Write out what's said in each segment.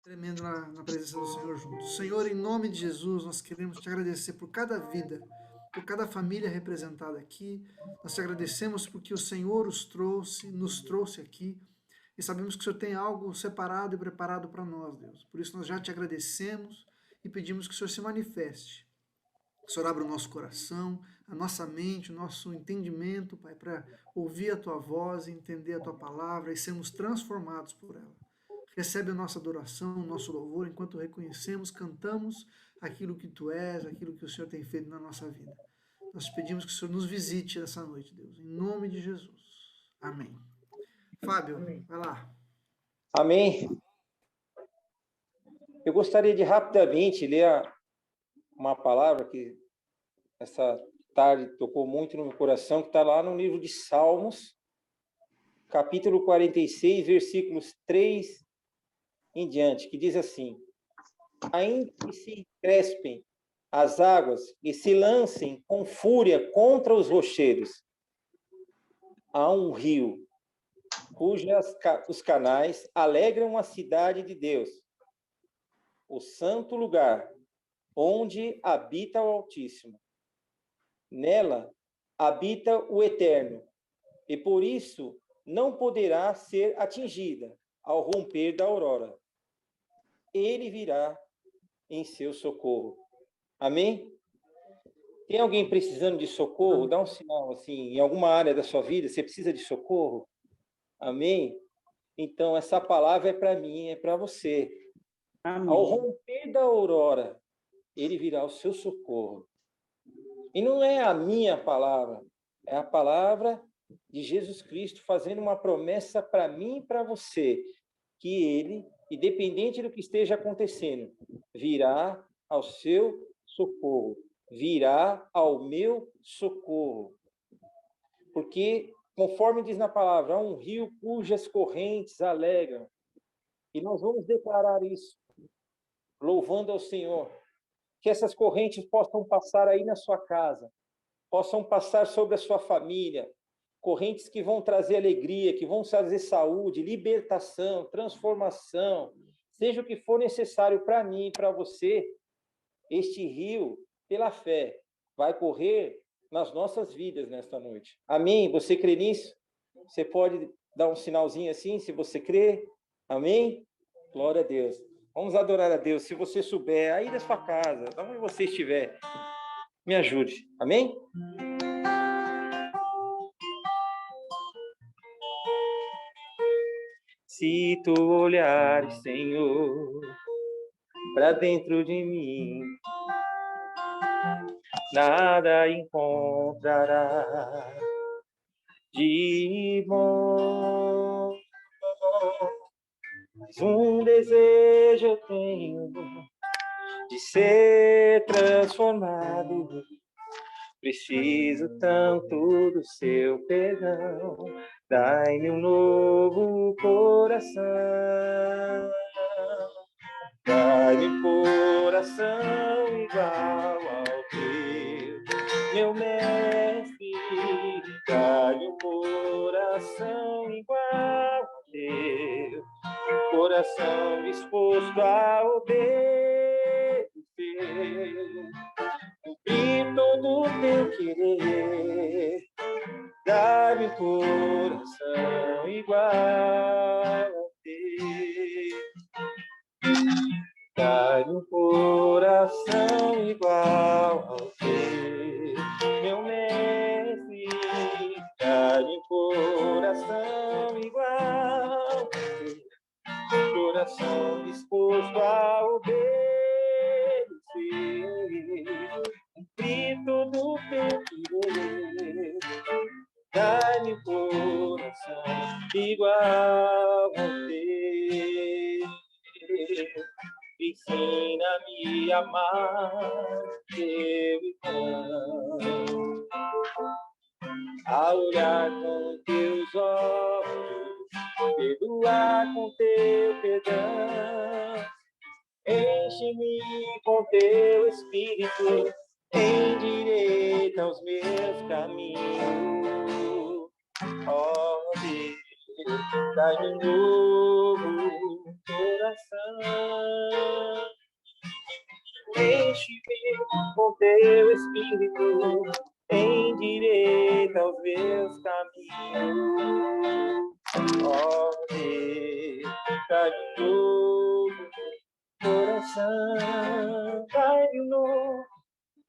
Tremendo na presença do Senhor juntos. Senhor, em nome de Jesus, nós queremos te agradecer por cada vida, por cada família representada aqui. Nós te agradecemos porque o Senhor nos trouxe aqui, e sabemos que o Senhor tem algo separado e preparado para nós, Deus. Por isso nós já te agradecemos e pedimos que o Senhor se manifeste. Que o Senhor abra o nosso coração, a nossa mente, o nosso entendimento, Pai, para ouvir a tua voz, entender a tua palavra e sermos transformados por ela. Recebe a nossa adoração, o nosso louvor, enquanto reconhecemos, cantamos aquilo que tu és, aquilo que o Senhor tem feito na nossa vida. Nós pedimos que o Senhor nos visite essa noite, Deus, em nome de Jesus. Amém. Fábio, vai lá. Amém. Eu gostaria de rapidamente ler uma palavra que essa tarde tocou muito no meu coração, que está lá no livro de Salmos, capítulo 46, versículos 3 em diante, que diz assim: ainda que se crespem as águas e se lancem com fúria contra os rochedos, há um rio os canais alegram a cidade de Deus, o santo lugar onde habita o Altíssimo. Nela habita o Eterno, e por isso não poderá ser atingida ao romper da aurora. Ele virá em seu socorro. Amém? Tem alguém precisando de socorro? Dá um sinal assim, em alguma área da sua vida, você precisa de socorro? Amém? Então, essa palavra é para mim, é para você. Amém. Ao romper da aurora, ele virá ao seu socorro. E não é a minha palavra, é a palavra de Jesus Cristo fazendo uma promessa para mim e para você, que ele, independente do que esteja acontecendo, virá ao seu socorro, virá ao meu socorro. Porque, conforme diz na palavra, há um rio cujas correntes alegram. E nós vamos declarar isso, louvando ao Senhor. Que essas correntes possam passar aí na sua casa, possam passar sobre a sua família, correntes que vão trazer alegria, que vão trazer saúde, libertação, transformação, seja o que for necessário para mim e para você, este rio, pela fé, vai correr nas nossas vidas nesta noite. Amém? Você crê nisso? Você pode dar um sinalzinho assim, se você crê? Amém? Glória a Deus. Vamos adorar a Deus. Se você souber, aí da sua casa, onde você estiver, me ajude. Amém? Se tu olhares, Senhor, para dentro de mim, nada encontrará de bom. Mas um desejo eu tenho de ser transformado. Preciso tanto do seu perdão. Dai-me um novo coração. Dai-me um coração igual ao teu, meu mestre. Dai-me um coração igual ao teu, coração disposto a obedecer. Cumprir todo o teu querer. Dá-me um coração igual ao teu. Dá-me um coração igual ao teu, meu mestre. Dá-me um coração igual ao teu, coração disposto a obedecer. Cumprir todo o teu querer. Dá-me um coração igual ao teu. Ensina-me a amar teu irmão, a olhar com teus olhos, perdoar com teu perdão. Enche-me com teu espírito, endireita os meus caminhos. Ó Deus, dá-me um novo coração. Enche-me com teu Espírito, endireita os meus caminhos. Ó Deus, dá de novo coração, dá-me um novo,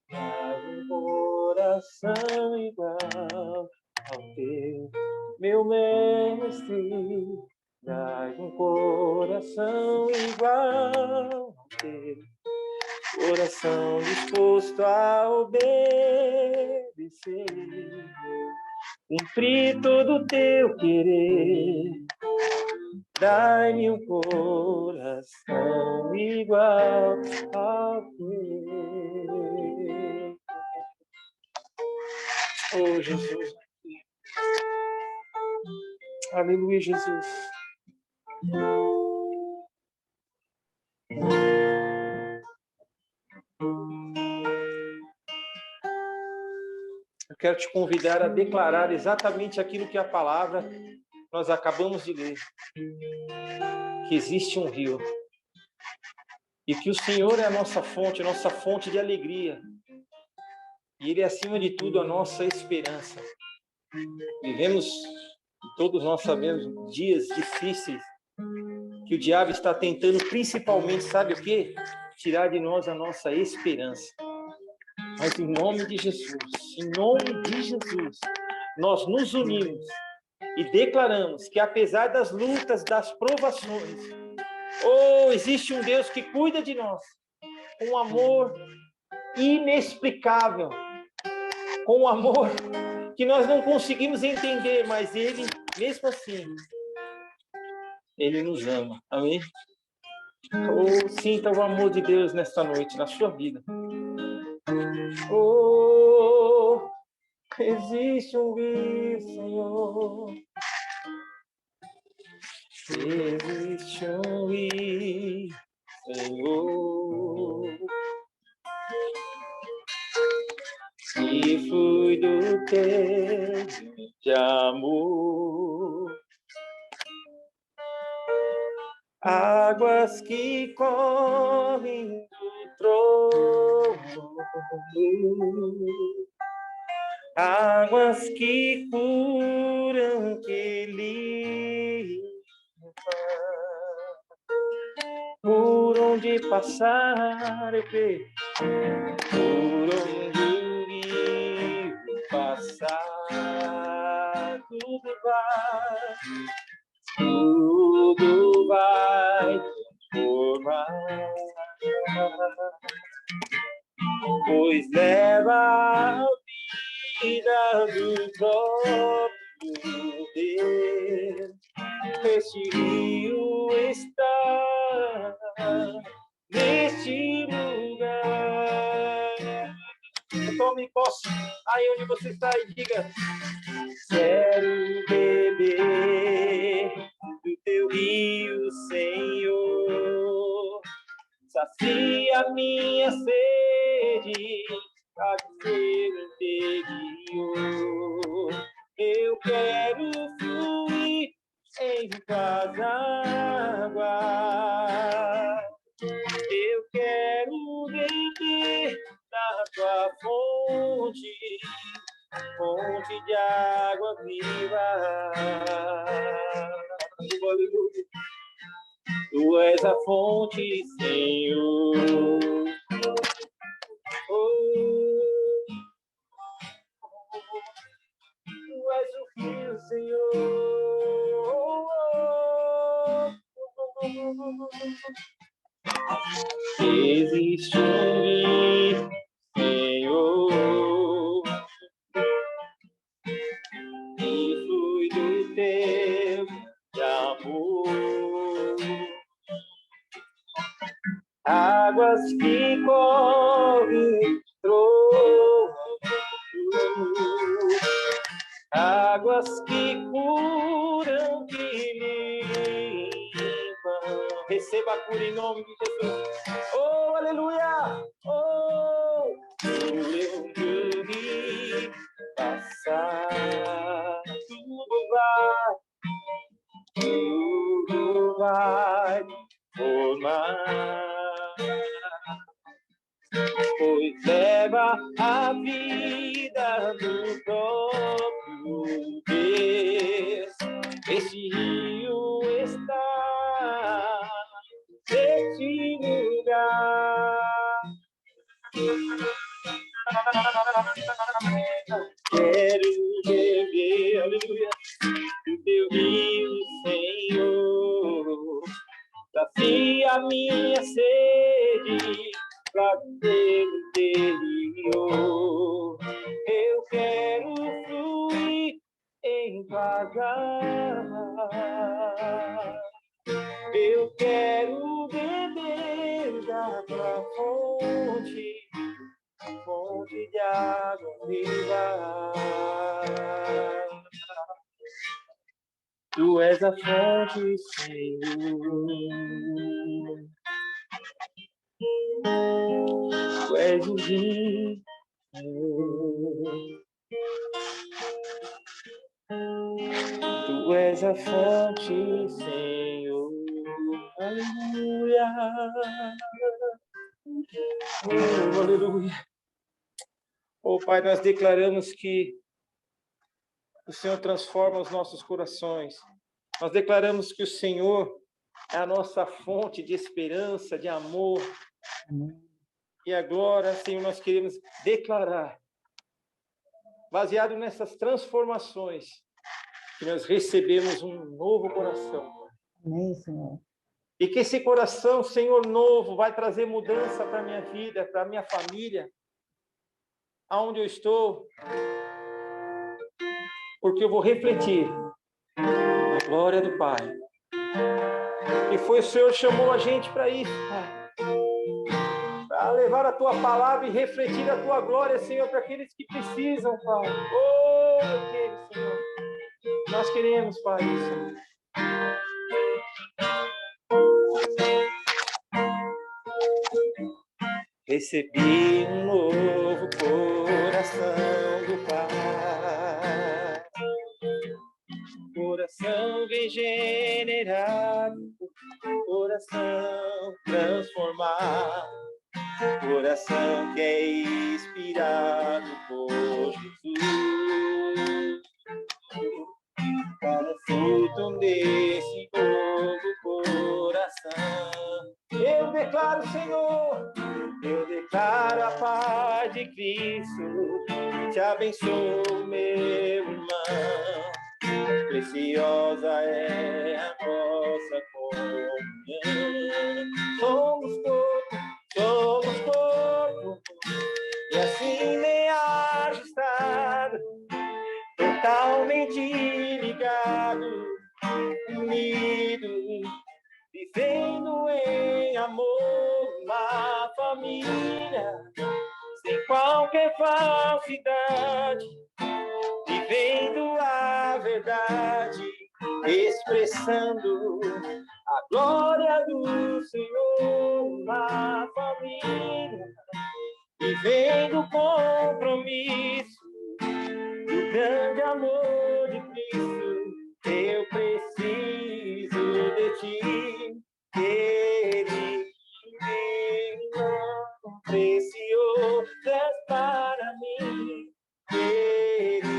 dá-me um coração igual ao teu, meu mestre. Dá-me um coração igual ao teu, coração disposto a obedecer, cumprir todo o teu querer. Dai-me um coração igual ao teu. Oh, Jesus. Aleluia, Jesus. Eu quero te convidar a declarar exatamente aquilo que a palavra nós acabamos de ler. Que existe um rio. E que o Senhor é a nossa fonte de alegria. E Ele é, acima de tudo, a nossa esperança. Vivemos, todos nós sabemos, dias difíceis, que o diabo está tentando, principalmente, sabe o quê? Tirar de nós a nossa esperança. Mas em nome de Jesus, nós nos unimos e declaramos que apesar das lutas, das provações, existe um Deus que cuida de nós com um amor inexplicável, com um amor que nós não conseguimos entender, mas Ele, mesmo assim, Ele nos ama. Amém? Sinta o amor de Deus nesta noite, na sua vida. Existe um rio, Senhor. Existe um rio, Senhor. E flui do teu de amor. Águas que correm do trono, águas que curam, que limpam, por onde passar eu vejo, por onde o rio passar, tudo vai transformar, pois leva a vida do próprio Deus. Este rio está neste lugar. Tome posse aí onde você está e diga: quero beber do teu rio, Senhor. Sacia minha sede, sacia o interior. Eu quero fluir em tuas águas. Eu quero beber da tua fonte, fonte de água viva. Aleluia. Tu és a fonte, Senhor. Tu és o rio, Senhor. Existe um rio, Senhor, e flui do teu de amor. Águas que correm trono, águas que curam, que limpam. Receba a cura em nome de Jesus. Oh, aleluia! Oh, eu vi passar, tudo vai leva a vida do próprio Deus. Este rio está neste lugar. Quero beber, aleluia, do teu rio, Senhor. Sacia minha sede lá do teu interior. Eu quero fluir em tuas águas. Eu quero beber da tua fonte, fonte de água viva. Tu és a fonte, Senhor. Tu és o vinho, Senhor. Tu és a fonte, Senhor. Aleluia. Oh, aleluia. Oh, Pai, nós declaramos que o Senhor transforma os nossos corações. Nós declaramos que o Senhor é a nossa fonte de esperança, de amor. E agora, Senhor, nós queremos declarar, baseado nessas transformações, que nós recebemos um novo coração. Amém, Senhor. E que esse coração, Senhor, novo, vai trazer mudança para a minha vida, para a minha família, aonde eu estou, porque eu vou refletir a glória do Pai. E foi o Senhor que chamou a gente para isso, Pai. Para levar a Tua palavra e refletir a Tua glória, Senhor, para aqueles que precisam, Pai. Oh, eu quero, Senhor. Nós queremos, Pai, isso. Recebi um novo coração do Pai, coração regenerado, coração transformado, coração que é inspirado por Jesus, para o fruto desse novo coração. Eu declaro, Senhor, eu declaro a paz de Cristo, te abençoo, meu irmão. Preciosa é a nossa comunhão. Somos corpo, e assim bem ajustado, totalmente ligado, unido, vivendo em amor, uma família, sem qualquer falsidade, vivendo a verdade, expressando a glória do Senhor, uma família, vivendo o compromisso do grande amor de Cristo. Eu preciso de ti, querido, precioso és para mim, querido.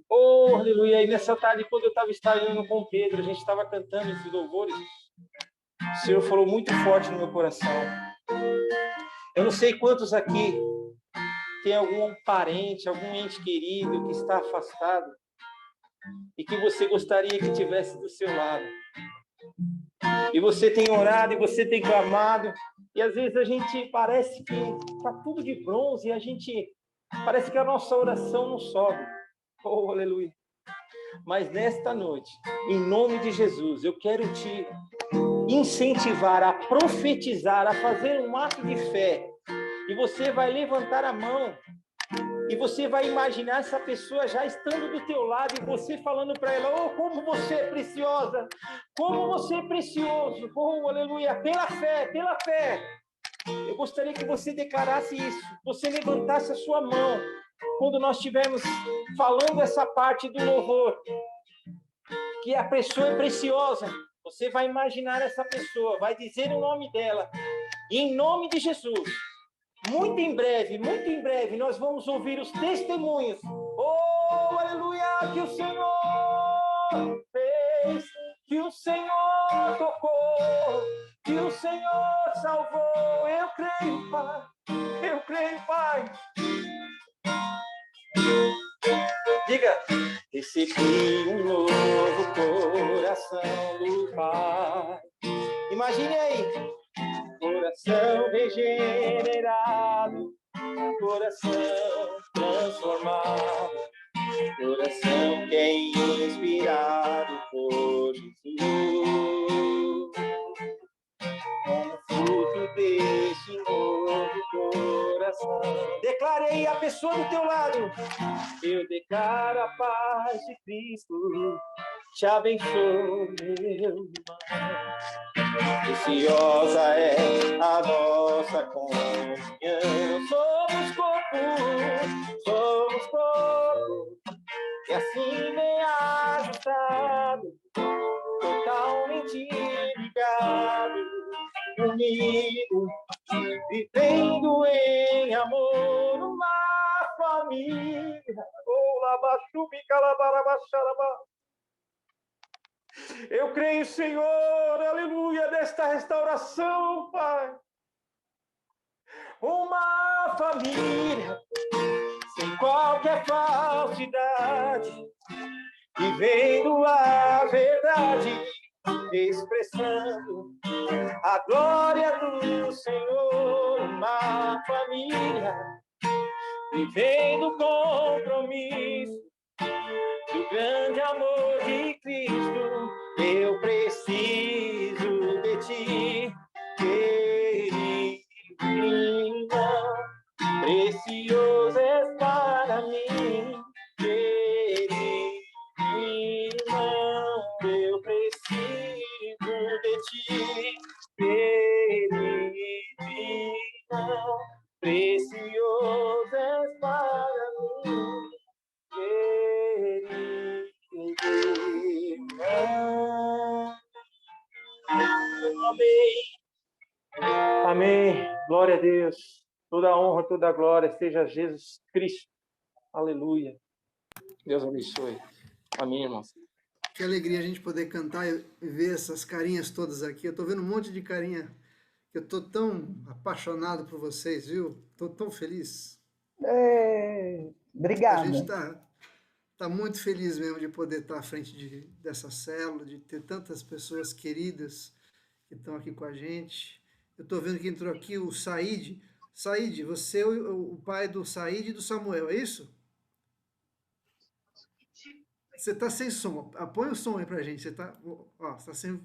Oh, aleluia! E nessa tarde, quando eu estava ensaiando com o Pedro, a gente estava cantando esses louvores, o Senhor falou muito forte no meu coração. Eu não sei quantos aqui tem algum parente, algum ente querido que está afastado e que você gostaria que tivesse do seu lado. E você tem orado, e você tem clamado, e às vezes a gente parece que está tudo de bronze, e a gente parece que a nossa oração não sobe. Oh, aleluia! Mas nesta noite, em nome de Jesus, eu quero te incentivar a profetizar, a fazer um ato de fé. E você vai levantar a mão e você vai imaginar essa pessoa já estando do teu lado e você falando para ela: oh, como você é preciosa, como você é precioso, oh, aleluia, pela fé, pela fé. Eu gostaria que você declarasse isso, você levantasse a sua mão quando nós estivermos falando essa parte do louvor, que a pessoa é preciosa, Você vai imaginar essa pessoa, vai dizer o nome dela, e em nome de Jesus, muito em breve, nós vamos ouvir os testemunhos. Oh, aleluia, que o Senhor fez, que o Senhor tocou, que o Senhor salvou. Eu creio, Pai. Diga, recebi um novo coração do Pai. Imagine aí, coração regenerado, coração transformado, coração que é inspirado por Jesus. Como fruto deste novo coração, declarei a pessoa do teu lado. Eu declaro a paz de Cristo, te abençoo, meu irmão. Preciosa é a nossa comunhão. Somos corpo, e assim bem ajustado, totalmente ligado, unido, vivendo em amor, uma família. Eu creio, Senhor, aleluia, desta restauração, Pai. Uma família sem qualquer falsidade, vivendo a verdade, expressando a glória do Senhor. Uma família vivendo o compromisso do grande amor de Cristo. Eu preciso de ti, querido irmão, precioso és para mim, querido irmão. Eu preciso de ti, querido irmão, precioso és para mim, amém. Amém. Glória a Deus. Toda a honra, toda a glória seja a Jesus Cristo. Aleluia. Deus abençoe. Amém, irmãos. Que alegria a gente poder cantar e ver essas carinhas todas aqui. Eu tô vendo um monte de carinha. Eu tô tão apaixonado por vocês, viu? Tô tão feliz. Obrigada. A gente tá muito feliz mesmo de poder estar à frente dessa célula, de ter tantas pessoas queridas que estão aqui com a gente. Eu estou vendo que entrou aqui o Said. Said, você é o pai do Said e do Samuel, é isso? Você está sem som. Põe o som aí pra gente. Você tá sem...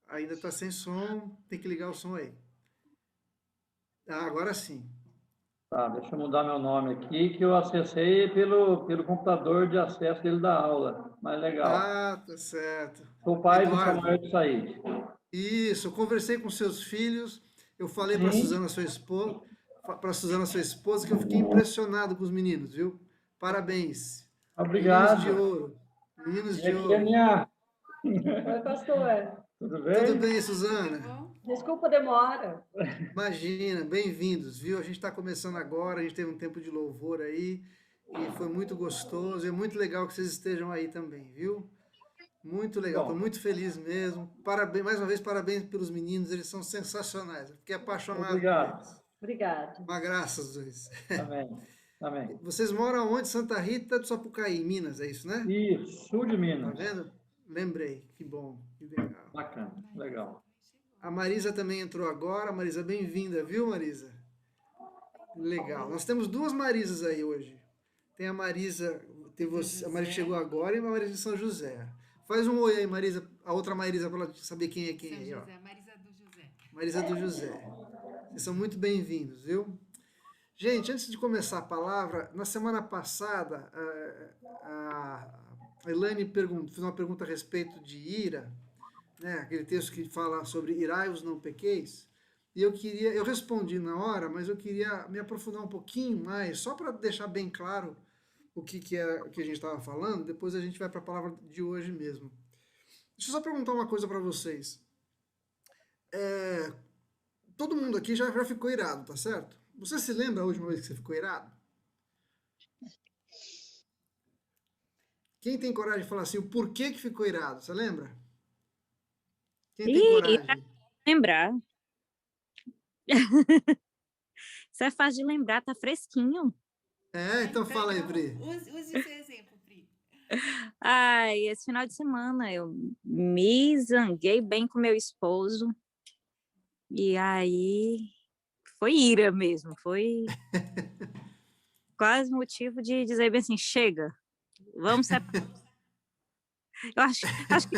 Ainda está sem som. Tem que ligar o som aí. Ah, agora sim. Tá, deixa eu mudar meu nome aqui, que eu acessei pelo computador de acesso dele da aula. Mas legal. Ah, tá certo. Sou o pai do Eduardo. Samuel de Said. Isso, eu conversei com seus filhos. Eu falei para Suzana, sua esposa, que eu fiquei impressionado com os meninos, viu? Parabéns. Obrigado. Meninos de ouro. Meninos de Aqui ouro. é minha... Oi, pastor. Tudo bem? Tudo bem, Suzana? Desculpa a demora. Imagina, bem-vindos, viu? A gente está começando agora, a gente teve um tempo de louvor aí e foi muito gostoso. É muito legal que vocês estejam aí também, viu? Muito legal, estou muito feliz mesmo. Parabéns, mais uma vez, parabéns pelos meninos, eles são sensacionais. Eu fiquei apaixonado por eles. Obrigada. Uma graça os dois. Amém. Amém. Vocês moram onde? Santa Rita do Sapucaí, Minas, é isso, né? Isso, sul de Minas. Tá vendo? Lembrei, que bom, que legal. Bacana, legal. A Marisa também entrou agora. Marisa, bem-vinda, viu, Marisa? Legal. Nós temos duas Marisas aí hoje. Tem a Marisa, a Marisa chegou agora e a Marisa de São José. Faz um oi aí, Marisa, a outra Marisa, para ela saber quem é quem São aí, José, ó. Marisa do José. Marisa do José. Vocês são muito bem-vindos, viu? Gente, antes de começar a palavra, na semana passada, a Elaine fez uma pergunta a respeito de ira, né? Aquele texto que fala sobre irai-vos, não pequeis. E eu respondi na hora, mas eu queria me aprofundar um pouquinho mais, só para deixar bem claro o que é o que a gente estava falando, depois a gente vai para a palavra de hoje mesmo. Deixa eu só perguntar uma coisa para vocês. É, todo mundo aqui já ficou irado, tá certo? Você se lembra a última vez que você ficou irado? Quem tem coragem de falar assim, o porquê que ficou irado? Você lembra? Quem tem E coragem? lembrar. Isso é fácil de lembrar, tá fresquinho. Então fala aí, Pri. Use o seu exemplo, Pri. Ai, esse final de semana eu me zanguei bem com meu esposo. E aí foi ira mesmo, foi quase motivo de dizer bem assim, chega, vamos separar. Eu acho que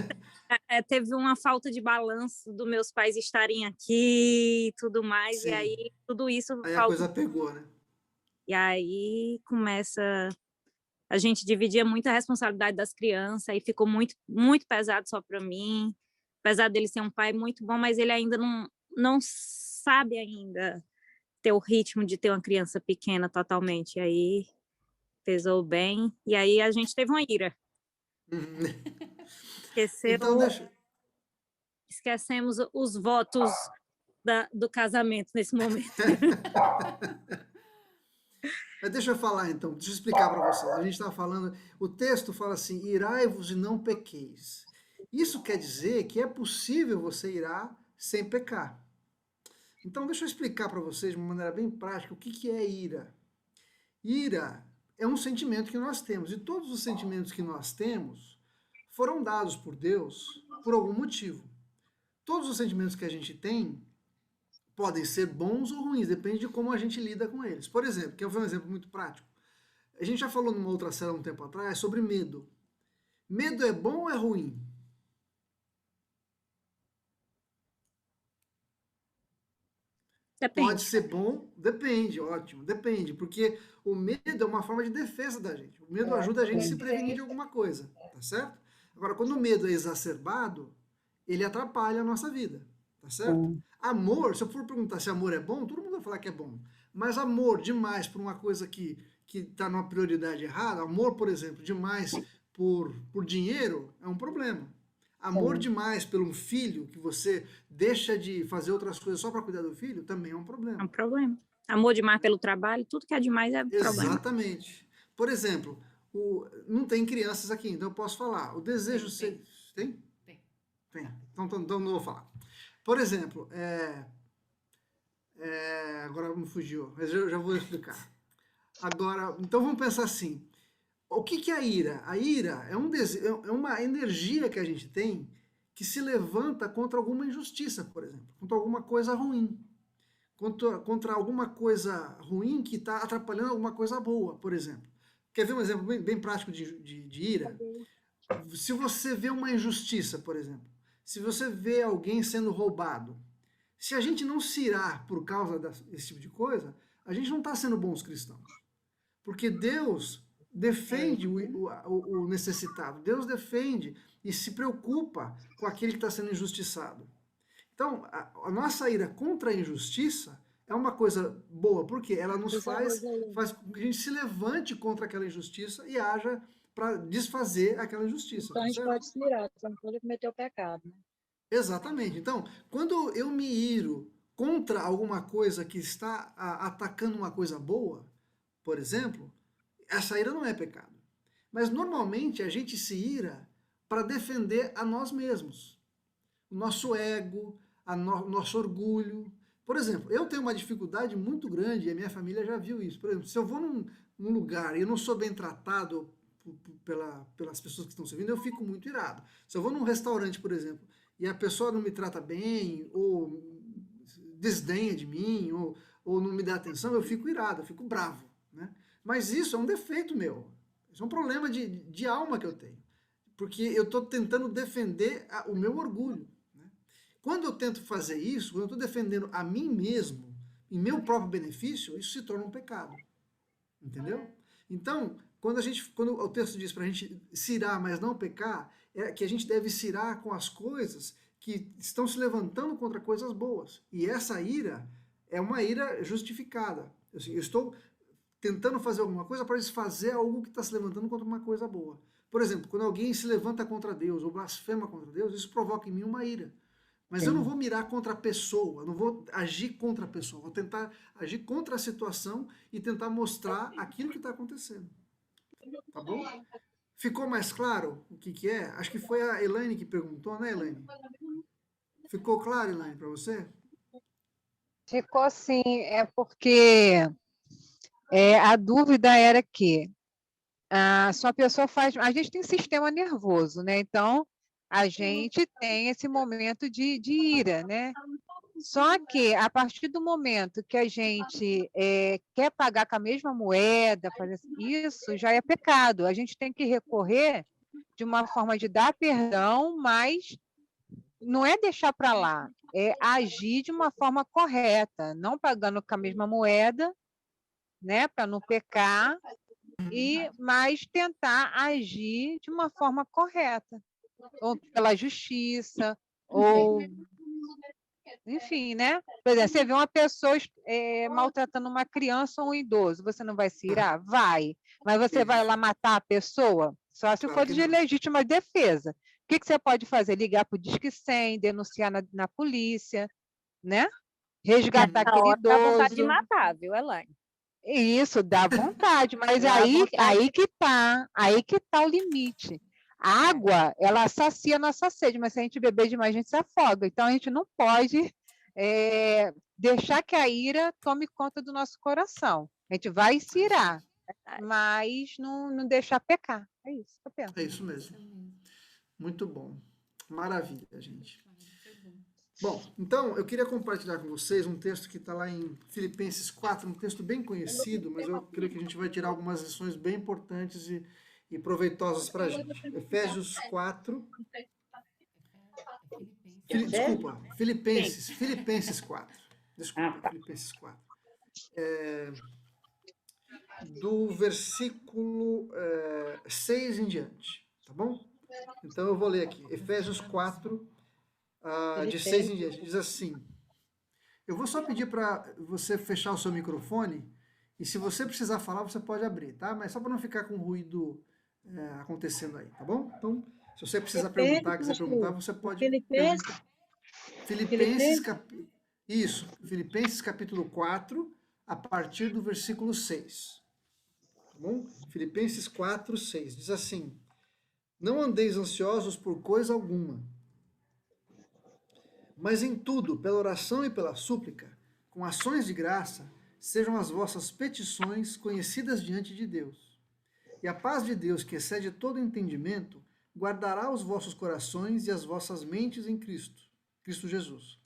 teve uma falta de balanço dos meus pais estarem aqui e tudo mais, e Sim. aí tudo isso Aí a falta. coisa pegou, né? E aí começa. A gente dividia muito a responsabilidade das crianças, aí ficou muito, muito pesado só para mim. Apesar dele ser um pai muito bom, mas ele ainda não sabe ainda ter o ritmo de ter uma criança pequena totalmente. E aí pesou bem, e aí a gente teve uma ira. Então, Esquecemos os votos do casamento nesse momento. Mas deixa eu falar então, deixa eu explicar para vocês. A gente estava falando, o texto fala assim: irai-vos e não pequeis. Isso quer dizer que é possível você irar sem pecar. Então, deixa eu explicar para vocês de uma maneira bem prática o que é ira. Ira é um sentimento que nós temos, e todos os sentimentos que nós temos foram dados por Deus por algum motivo. Todos os sentimentos que a gente tem podem ser bons ou ruins, depende de como a gente lida com eles. Por exemplo, quer ver um exemplo muito prático? A gente já falou numa outra série um tempo atrás sobre medo. Medo é bom ou é ruim? Depende. Pode ser bom, depende, ótimo, depende, porque o medo é uma forma de defesa da gente. O medo ajuda a gente a se prevenir de alguma coisa, tá certo? Agora, quando o medo é exacerbado, ele atrapalha a nossa vida, tá certo? Amor, se eu for perguntar se amor é bom, todo mundo vai falar que é bom. Mas amor demais por uma coisa que está numa prioridade errada, amor, por exemplo, demais por dinheiro, é um problema. Amor demais por um filho, que você deixa de fazer outras coisas só para cuidar do filho, também é um problema. É um problema. Amor demais pelo trabalho, tudo que é demais é problema. Exatamente. Por exemplo, não tem crianças aqui, então eu posso falar. O desejo... Tem? Tem. Então não vou falar. Por exemplo, agora me fugiu, mas eu já vou explicar. Agora, então vamos pensar assim. O que é a ira? A ira é uma energia que a gente tem que se levanta contra alguma injustiça, por exemplo, contra alguma coisa ruim, contra alguma coisa ruim que está atrapalhando alguma coisa boa, por exemplo. Quer ver um exemplo bem prático de ira? Se você vê uma injustiça, por exemplo, se você vê alguém sendo roubado, se a gente não se irar por causa desse tipo de coisa, a gente não está sendo bons cristãos. Porque Deus defende o necessitado, Deus defende e se preocupa com aquele que está sendo injustiçado. Então, a nossa ira contra a injustiça é uma coisa boa, porque ela nos faz com que a gente se levante contra aquela injustiça e haja para desfazer aquela injustiça. Então a gente pode se irar, só não pode cometer o pecado, né? Exatamente. Então, quando eu me iro contra alguma coisa que está atacando uma coisa boa, por exemplo, essa ira não é pecado. Mas normalmente a gente se ira para defender a nós mesmos. O nosso ego, nosso orgulho. Por exemplo, eu tenho uma dificuldade muito grande, e a minha família já viu isso. Por exemplo, se eu vou num lugar e eu não sou bem tratado pelas pessoas que estão servindo, eu fico muito irado. Se eu vou num restaurante, por exemplo, e a pessoa não me trata bem, ou desdenha de mim, ou não me dá atenção, eu fico irado, eu fico bravo, né? Mas isso é um defeito meu. Isso é um problema de alma que eu tenho. Porque eu estou tentando defender o meu orgulho. Né? Quando eu tento fazer isso, quando eu estou defendendo a mim mesmo, em meu próprio benefício, isso se torna um pecado. Entendeu? Então, quando o texto diz para a gente se irar, mas não pecar, é que a gente deve se irar com as coisas que estão se levantando contra coisas boas. E essa ira é uma ira justificada. Eu estou tentando fazer alguma coisa para desfazer algo que está se levantando contra uma coisa boa. Por exemplo, quando alguém se levanta contra Deus ou blasfema contra Deus, isso provoca em mim uma ira. Mas eu não vou mirar contra a pessoa, eu não vou agir contra a pessoa, vou tentar agir contra a situação e tentar mostrar aquilo que está acontecendo. Tá bom? Ficou mais claro o que é? Acho que foi a Elaine que perguntou, né, Elaine? Ficou claro, Elaine, para você? Ficou assim, é porque a dúvida era que se a pessoa faz. A gente tem sistema nervoso, né? Então, a gente tem esse momento de ira, né? Só que, a partir do momento que a gente quer pagar com a mesma moeda, fazer isso já é pecado. A gente tem que recorrer de uma forma de dar perdão, mas não é deixar para lá, é agir de uma forma correta, não pagando com a mesma moeda, né, para não pecar, mas tentar agir de uma forma correta, ou pela justiça, ou enfim, né? Por exemplo, você vê uma pessoa maltratando uma criança ou um idoso, você não vai se irar? Vai. Mas você vai lá matar a pessoa? Só se Claro for que de não. legítima defesa. O que você pode fazer? Ligar para o Disque 100, denunciar na polícia, né? Resgatar Na aquele hora dá vontade de idoso. matar, viu, Elaine? Isso, dá vontade, mas Dá vontade. aí que tá o limite. A água, ela sacia a nossa sede, mas se a gente beber demais, a gente se afoga. Então, a gente não pode deixar que a ira tome conta do nosso coração. A gente vai se irar, mas não deixar pecar. É isso que eu penso. É isso mesmo. Muito bom. Maravilha, gente. Bom, então eu queria compartilhar com vocês um texto que está lá em Filipenses 4, um texto bem conhecido, mas eu creio que a gente vai tirar algumas lições bem importantes e proveitosas para a gente. Efésios 4. Desculpa, Filipenses 4. Desculpa, Filipenses 4. Do versículo 6 em diante, tá bom? Então eu vou ler aqui, Efésios 4, de 6 em diante, diz assim, eu vou só pedir para você fechar o seu microfone, e se você precisar falar, você pode abrir, tá? Mas só para não ficar com ruído acontecendo aí, tá bom? Então, se você precisar perguntar, quiser perguntar, você pode perguntar. Filipenses capítulo 4, a partir do versículo 6. Tá bom? Filipenses 4, 6. Diz assim, não andeis ansiosos por coisa alguma, mas em tudo, pela oração e pela súplica, com ações de graça, sejam as vossas petições conhecidas diante de Deus. E a paz de Deus, que excede todo entendimento, guardará os vossos corações e as vossas mentes em Cristo Jesus.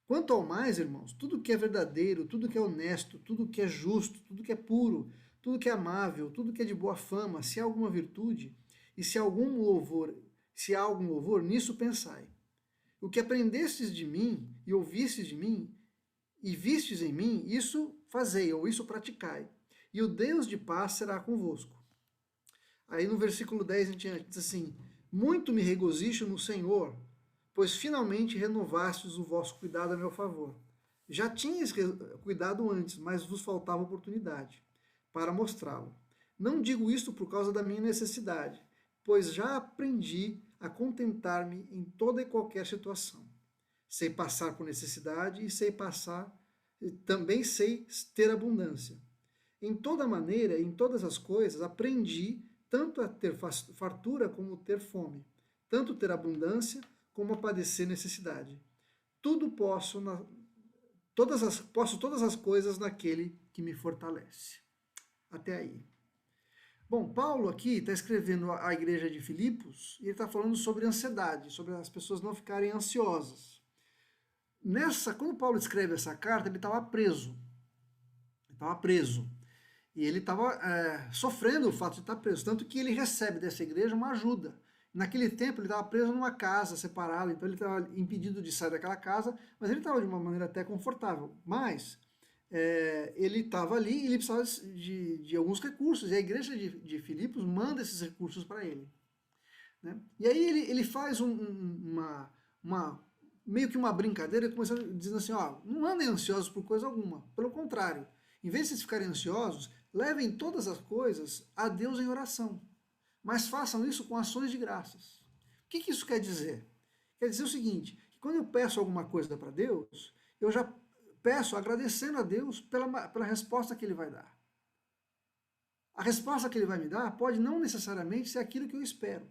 Quanto ao mais, irmãos, tudo que é verdadeiro, tudo que é honesto, tudo que é justo, tudo que é puro, tudo que é amável, tudo que é de boa fama, se há alguma virtude, e se há algum louvor, nisso pensai. O que aprendestes de mim, e ouvistes de mim, e vistes em mim, isso fazei, ou isso praticai. E o Deus de paz será convosco. Aí no versículo 10 em diante, diz assim, muito me regozijo no Senhor, pois finalmente renovastes o vosso cuidado a meu favor. Já tinhas cuidado antes, mas vos faltava oportunidade para mostrá-lo. Não digo isto por causa da minha necessidade, pois já aprendi a contentar-me em toda e qualquer situação. Sei passar por necessidade e também sei ter abundância. Em toda maneira, em todas as coisas, aprendi tanto a ter fartura como ter fome, tanto ter abundância como a padecer necessidade. Tudo posso todas as coisas naquele que me fortalece. Até aí. Bom, Paulo aqui está escrevendo à igreja de Filipos e ele está falando sobre ansiedade, sobre as pessoas não ficarem ansiosas. Quando Paulo escreve essa carta, ele estava preso. E ele estava sofrendo o fato de estar preso, tanto que ele recebe dessa igreja uma ajuda. Naquele tempo ele estava preso numa casa separada, então ele estava impedido de sair daquela casa, mas ele estava de uma maneira até confortável. Mas ele estava ali e ele precisava de alguns recursos, e a igreja de Filipos manda esses recursos para ele. Né? E aí ele faz meio que uma brincadeira, começando dizendo assim, ó, não andem ansiosos por coisa alguma, pelo contrário, em vez de vocês ficarem ansiosos, levem todas as coisas a Deus em oração, mas façam isso com ações de graças. O que isso quer dizer? Quer dizer o seguinte, que quando eu peço alguma coisa para Deus, eu já peço agradecendo a Deus pela resposta que Ele vai dar. A resposta que Ele vai me dar pode não necessariamente ser aquilo que eu espero,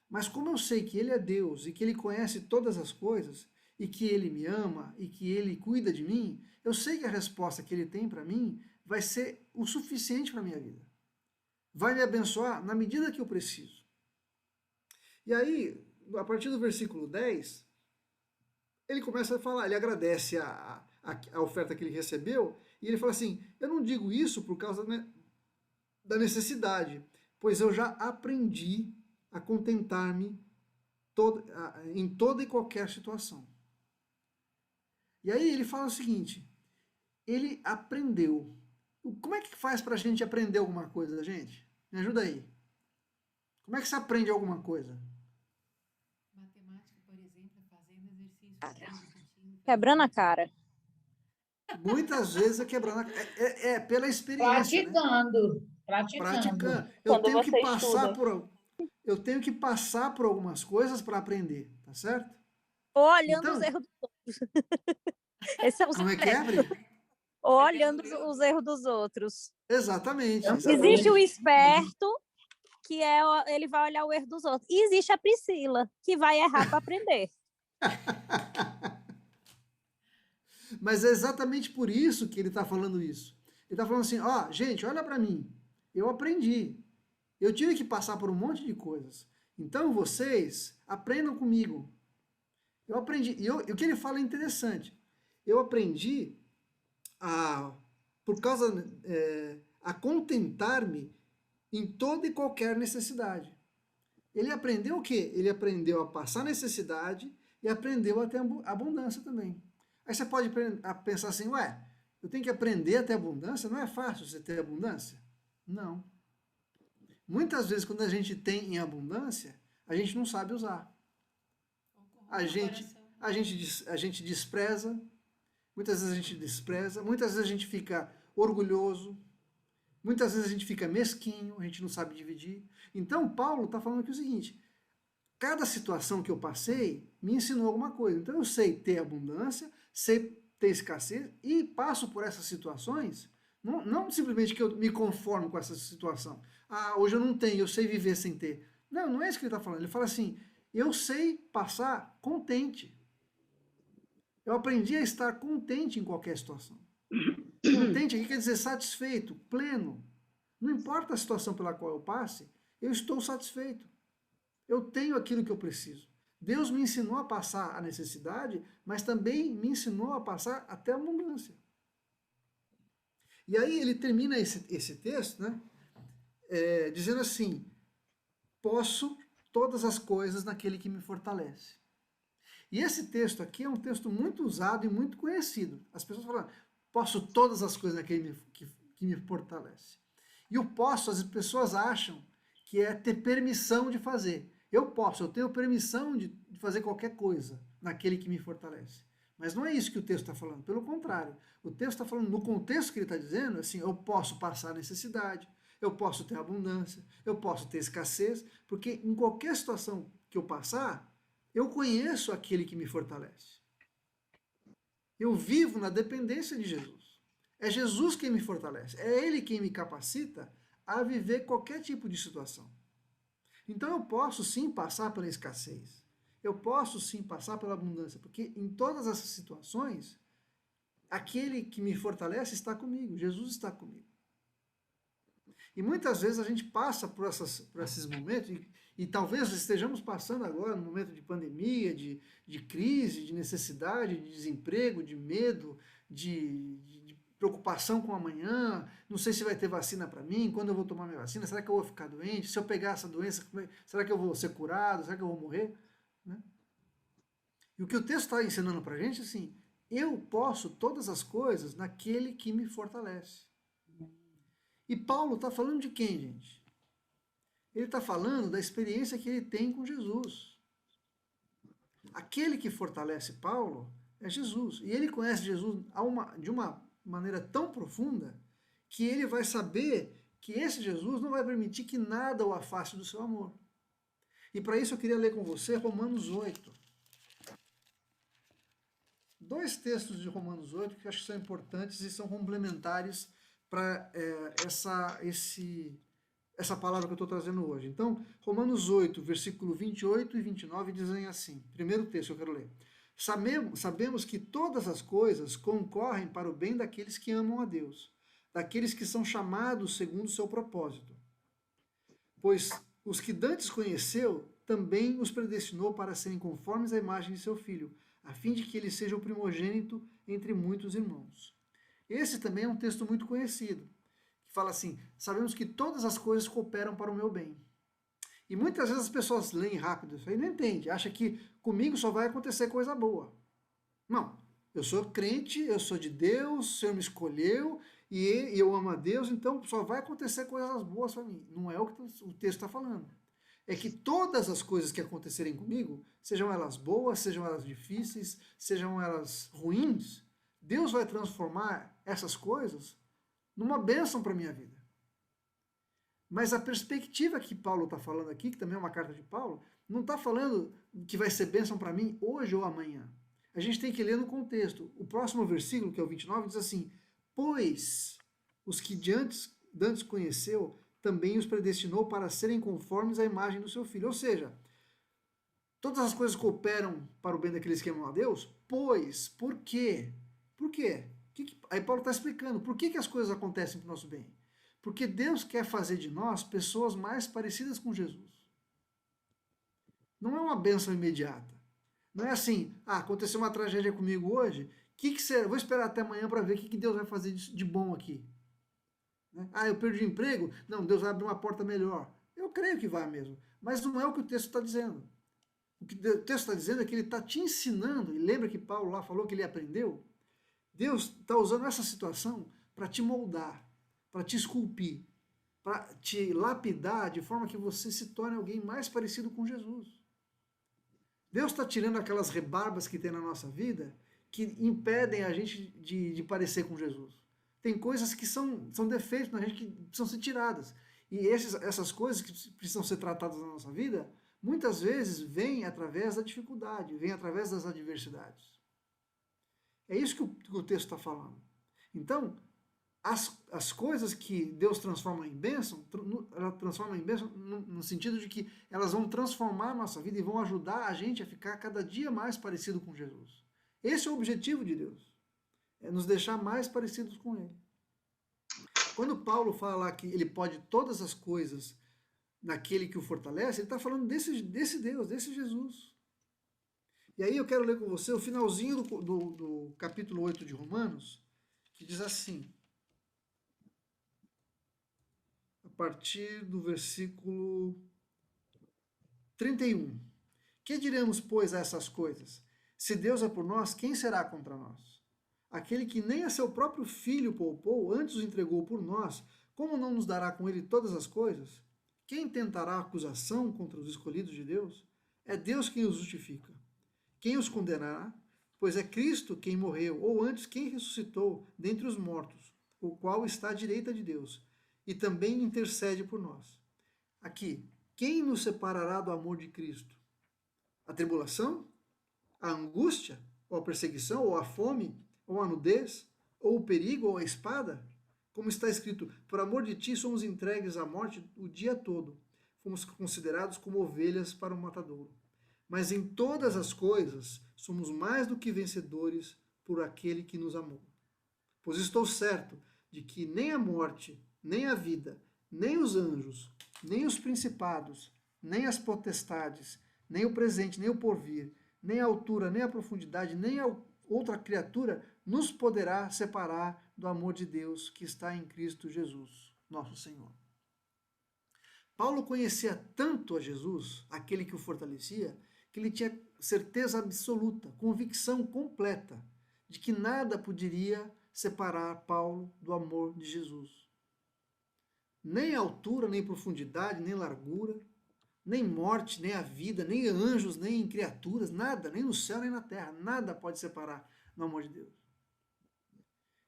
mas como eu sei que Ele é Deus e que Ele conhece todas as coisas, e que Ele me ama e que Ele cuida de mim, eu sei que a resposta que Ele tem para mim vai ser o suficiente para a minha vida. Vai me abençoar na medida que eu preciso. E aí, a partir do versículo 10, ele começa a falar, ele agradece a oferta que ele recebeu, e ele fala assim, eu não digo isso por causa da necessidade, pois eu já aprendi a contentar-me em toda e qualquer situação. E aí ele fala o seguinte, ele aprendeu. Como é que faz para a gente aprender alguma coisa, gente? Me ajuda aí. Como é que se aprende alguma coisa? Matemática, por exemplo, fazendo exercício. Quebrando a cara. Muitas vezes é quebrando pela experiência, Praticando, né? praticando. Praticando. Quando você estuda. Eu tenho que passar por algumas coisas para aprender, tá certo? Ou olhando Então, os erros dos outros. Esse é o como é que é, Bri? Ou olhando os erros dos outros. Exatamente. Existe o esperto, que ele vai olhar o erro dos outros. E existe a Priscila, que vai errar para aprender. Mas é exatamente por isso que ele está falando isso. Ele está falando assim, ó, gente, olha para mim. Eu aprendi. Eu tive que passar por um monte de coisas. Então vocês aprendam comigo. Eu aprendi. E o que ele fala é interessante. Eu aprendi a contentar-me em toda e qualquer necessidade. Ele aprendeu o quê? Ele aprendeu a passar necessidade e aprendeu a ter abundância também. Aí você pode pensar assim, ué, eu tenho que aprender a ter abundância? Não é fácil você ter abundância? Não. Muitas vezes, quando a gente tem em abundância, a gente não sabe usar. A gente despreza, muitas vezes a gente despreza, muitas vezes a gente fica orgulhoso, muitas vezes a gente fica mesquinho, a gente não sabe dividir. Então, Paulo está falando aqui o seguinte, cada situação que eu passei me ensinou alguma coisa. Então, eu sei ter abundância, sei ter escassez e passo por essas situações, não simplesmente que eu me conformo com essa situação. Ah, hoje eu não tenho, eu sei viver sem ter. Não, não é isso que ele está falando. Ele fala assim, eu sei passar contente. Eu aprendi a estar contente em qualquer situação. Contente aqui quer dizer satisfeito, pleno. Não importa a situação pela qual eu passe, eu estou satisfeito. Eu tenho aquilo que eu preciso. Deus me ensinou a passar a necessidade, mas também me ensinou a passar até a abundância. E aí ele termina esse texto, né, dizendo assim, posso todas as coisas naquele que me fortalece. E esse texto aqui é um texto muito usado e muito conhecido. As pessoas falam, posso todas as coisas naquele que me fortalece. E o posso, as pessoas acham que é ter permissão de fazer. Eu tenho permissão de fazer qualquer coisa naquele que me fortalece. Mas não é isso que o texto está falando, pelo contrário. O texto está falando, no contexto que ele está dizendo, assim, eu posso passar necessidade, eu posso ter abundância, eu posso ter escassez, porque em qualquer situação que eu passar, eu conheço aquele que me fortalece. Eu vivo na dependência de Jesus. É Jesus quem me fortalece, é Ele quem me capacita a viver qualquer tipo de situação. Então eu posso sim passar pela escassez, eu posso sim passar pela abundância, porque em todas essas situações, aquele que me fortalece está comigo, Jesus está comigo. E muitas vezes a gente passa por esses momentos, e talvez estejamos passando agora num momento de pandemia, de crise, de necessidade, de desemprego, de medo, de preocupação com amanhã, não sei se vai ter vacina para mim, quando eu vou tomar minha vacina, será que eu vou ficar doente? Se eu pegar essa doença, será que eu vou ser curado? Será que eu vou morrer? Né? E o que o texto está ensinando para a gente é assim, eu posso todas as coisas naquele que me fortalece. E Paulo está falando de quem, gente? Ele está falando da experiência que ele tem com Jesus. Aquele que fortalece Paulo é Jesus. E ele conhece Jesus de uma maneira tão profunda que ele vai saber que esse Jesus não vai permitir que nada o afaste do seu amor. E para isso eu queria ler com você Romanos 8. Dois textos de Romanos 8 que eu acho que são importantes e são complementares para essa palavra que eu estou trazendo hoje. Então, Romanos 8, versículo 28 e 29 dizem assim, primeiro texto que eu quero ler. Sabemos que todas as coisas concorrem para o bem daqueles que amam a Deus, daqueles que são chamados segundo o seu propósito. Pois os que dantes conheceu, também os predestinou para serem conformes à imagem de seu Filho, a fim de que ele seja o primogênito entre muitos irmãos. Esse também é um texto muito conhecido, que fala assim, sabemos que todas as coisas cooperam para o meu bem. E muitas vezes as pessoas leem rápido isso aí e não entendem, acham que comigo só vai acontecer coisa boa. Não, eu sou crente, eu sou de Deus, o Senhor me escolheu, e eu amo a Deus, então só vai acontecer coisas boas para mim. Não é o que o texto está falando. É que todas as coisas que acontecerem comigo, sejam elas boas, sejam elas difíceis, sejam elas ruins, Deus vai transformar essas coisas numa bênção para a minha vida. Mas a perspectiva que Paulo está falando aqui, que também é uma carta de Paulo, não está falando que vai ser bênção para mim hoje ou amanhã. A gente tem que ler no contexto. O próximo versículo, que é o 29, diz assim, pois os que dantes conheceu, também os predestinou para serem conformes à imagem do seu Filho. Ou seja, todas as coisas cooperam para o bem daqueles que amam a Deus, pois, por quê? Por quê? Aí Paulo está explicando por que as coisas acontecem para o nosso bem. Porque Deus quer fazer de nós pessoas mais parecidas com Jesus. Não é uma bênção imediata. Não é assim, aconteceu uma tragédia comigo hoje, vou esperar até amanhã para ver o que Deus vai fazer de bom aqui. Eu perdi o emprego? Não, Deus vai abrir uma porta melhor. Eu creio que vai mesmo. Mas não é o que o texto está dizendo. O que o texto está dizendo é que ele está te ensinando, e lembra que Paulo lá falou que ele aprendeu? Deus está usando essa situação para te moldar, para te esculpir, para te lapidar de forma que você se torne alguém mais parecido com Jesus. Deus está tirando aquelas rebarbas que tem na nossa vida que impedem a gente de parecer com Jesus. Tem coisas que são defeitos na gente que precisam ser tiradas. E essas coisas que precisam ser tratadas na nossa vida, muitas vezes vêm através da dificuldade, vêm através das adversidades. É isso que o texto está falando. Então, as coisas que Deus transforma em bênção, ela transforma em bênção no sentido de que elas vão transformar a nossa vida e vão ajudar a gente a ficar cada dia mais parecido com Jesus. Esse é o objetivo de Deus. É nos deixar mais parecidos com Ele. Quando Paulo fala que ele pode todas as coisas naquele que o fortalece, ele está falando desse Deus, desse Jesus. E aí eu quero ler com você o finalzinho do capítulo 8 de Romanos, que diz assim, a partir do versículo 31. Que diremos, pois, a essas coisas? Se Deus é por nós, quem será contra nós? Aquele que nem a seu próprio Filho poupou, antes o entregou por nós, como não nos dará com ele todas as coisas? Quem tentará acusação contra os escolhidos de Deus? É Deus quem os justifica. Quem os condenará? Pois é Cristo quem morreu, ou antes quem ressuscitou dentre os mortos, o qual está à direita de Deus, e também intercede por nós. Aqui, quem nos separará do amor de Cristo? A tribulação? A angústia? Ou a perseguição? Ou a fome? Ou a nudez? Ou o perigo? Ou a espada? Como está escrito, por amor de ti somos entregues à morte o dia todo. Fomos considerados como ovelhas para o matadouro. Mas em todas as coisas somos mais do que vencedores por aquele que nos amou. Pois estou certo de que nem a morte, nem a vida, nem os anjos, nem os principados, nem as potestades, nem o presente, nem o porvir, nem a altura, nem a profundidade, nem a outra criatura nos poderá separar do amor de Deus que está em Cristo Jesus, nosso Senhor. Paulo conhecia tanto a Jesus, aquele que o fortalecia, que ele tinha certeza absoluta, convicção completa de que nada poderia separar Paulo do amor de Jesus. Nem altura, nem profundidade, nem largura, nem morte, nem a vida, nem anjos, nem criaturas, nada, nem no céu, nem na terra, nada pode separar do amor de Deus.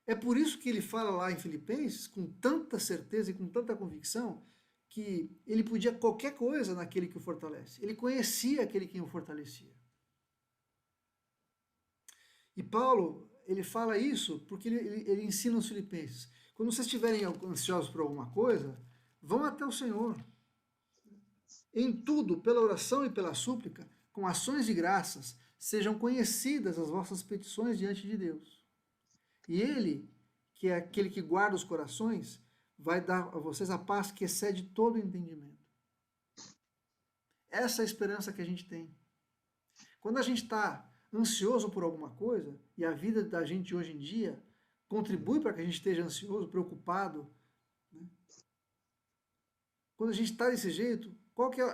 É por isso que ele fala lá em Filipenses, com tanta certeza e com tanta convicção, que ele podia qualquer coisa naquele que o fortalece. Ele conhecia aquele que o fortalecia. E Paulo, ele fala isso porque ele ensina os filipenses. Quando vocês estiverem ansiosos por alguma coisa, vão até o Senhor. Em tudo, pela oração e pela súplica, com ações de graças, sejam conhecidas as vossas petições diante de Deus. E Ele, que é aquele que guarda os corações, vai dar a vocês a paz que excede todo o entendimento. Essa é a esperança que a gente tem. Quando a gente está ansioso por alguma coisa, e a vida da gente hoje em dia contribui para que a gente esteja ansioso, preocupado, né? Quando a gente está desse jeito, qual que é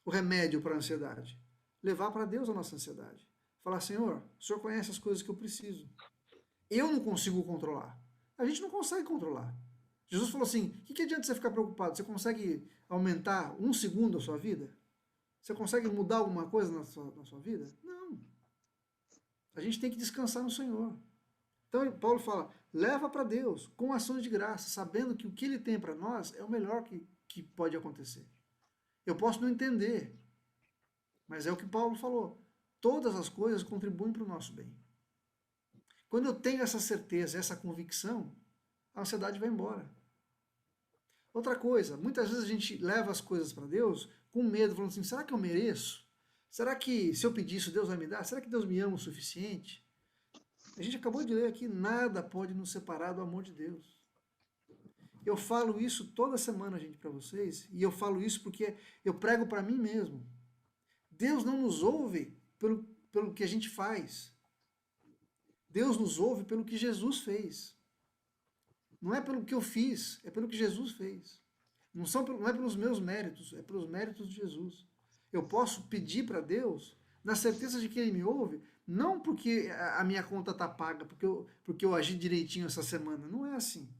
o remédio para a ansiedade? Levar para Deus a nossa ansiedade. Falar, Senhor, o Senhor conhece as coisas que eu preciso. Eu não consigo controlar. A gente não consegue controlar. Jesus falou assim, o que adianta você ficar preocupado? Você consegue aumentar 1 segundo a sua vida? Você consegue mudar alguma coisa na sua vida? Não. A gente tem que descansar no Senhor. Então, Paulo fala, leva para Deus, com ações de graça, sabendo que o que Ele tem para nós é o melhor que pode acontecer. Eu posso não entender, mas é o que Paulo falou. Todas as coisas contribuem para o nosso bem. Quando eu tenho essa certeza, essa convicção, a ansiedade vai embora. Outra coisa, muitas vezes a gente leva as coisas para Deus com medo, falando assim, será que eu mereço? Será que se eu pedir isso, Deus vai me dar? Será que Deus me ama o suficiente? A gente acabou de ler aqui, nada pode nos separar do amor de Deus. Eu falo isso toda semana, gente, para vocês, e eu falo isso porque eu prego para mim mesmo. Deus não nos ouve pelo que a gente faz. Deus nos ouve pelo que Jesus fez. Não é pelo que eu fiz, é pelo que Jesus fez. Não é pelos meus méritos, é pelos méritos de Jesus. Eu posso pedir para Deus na certeza de que Ele me ouve, não porque a minha conta está paga, porque eu agi direitinho essa semana. Não é assim.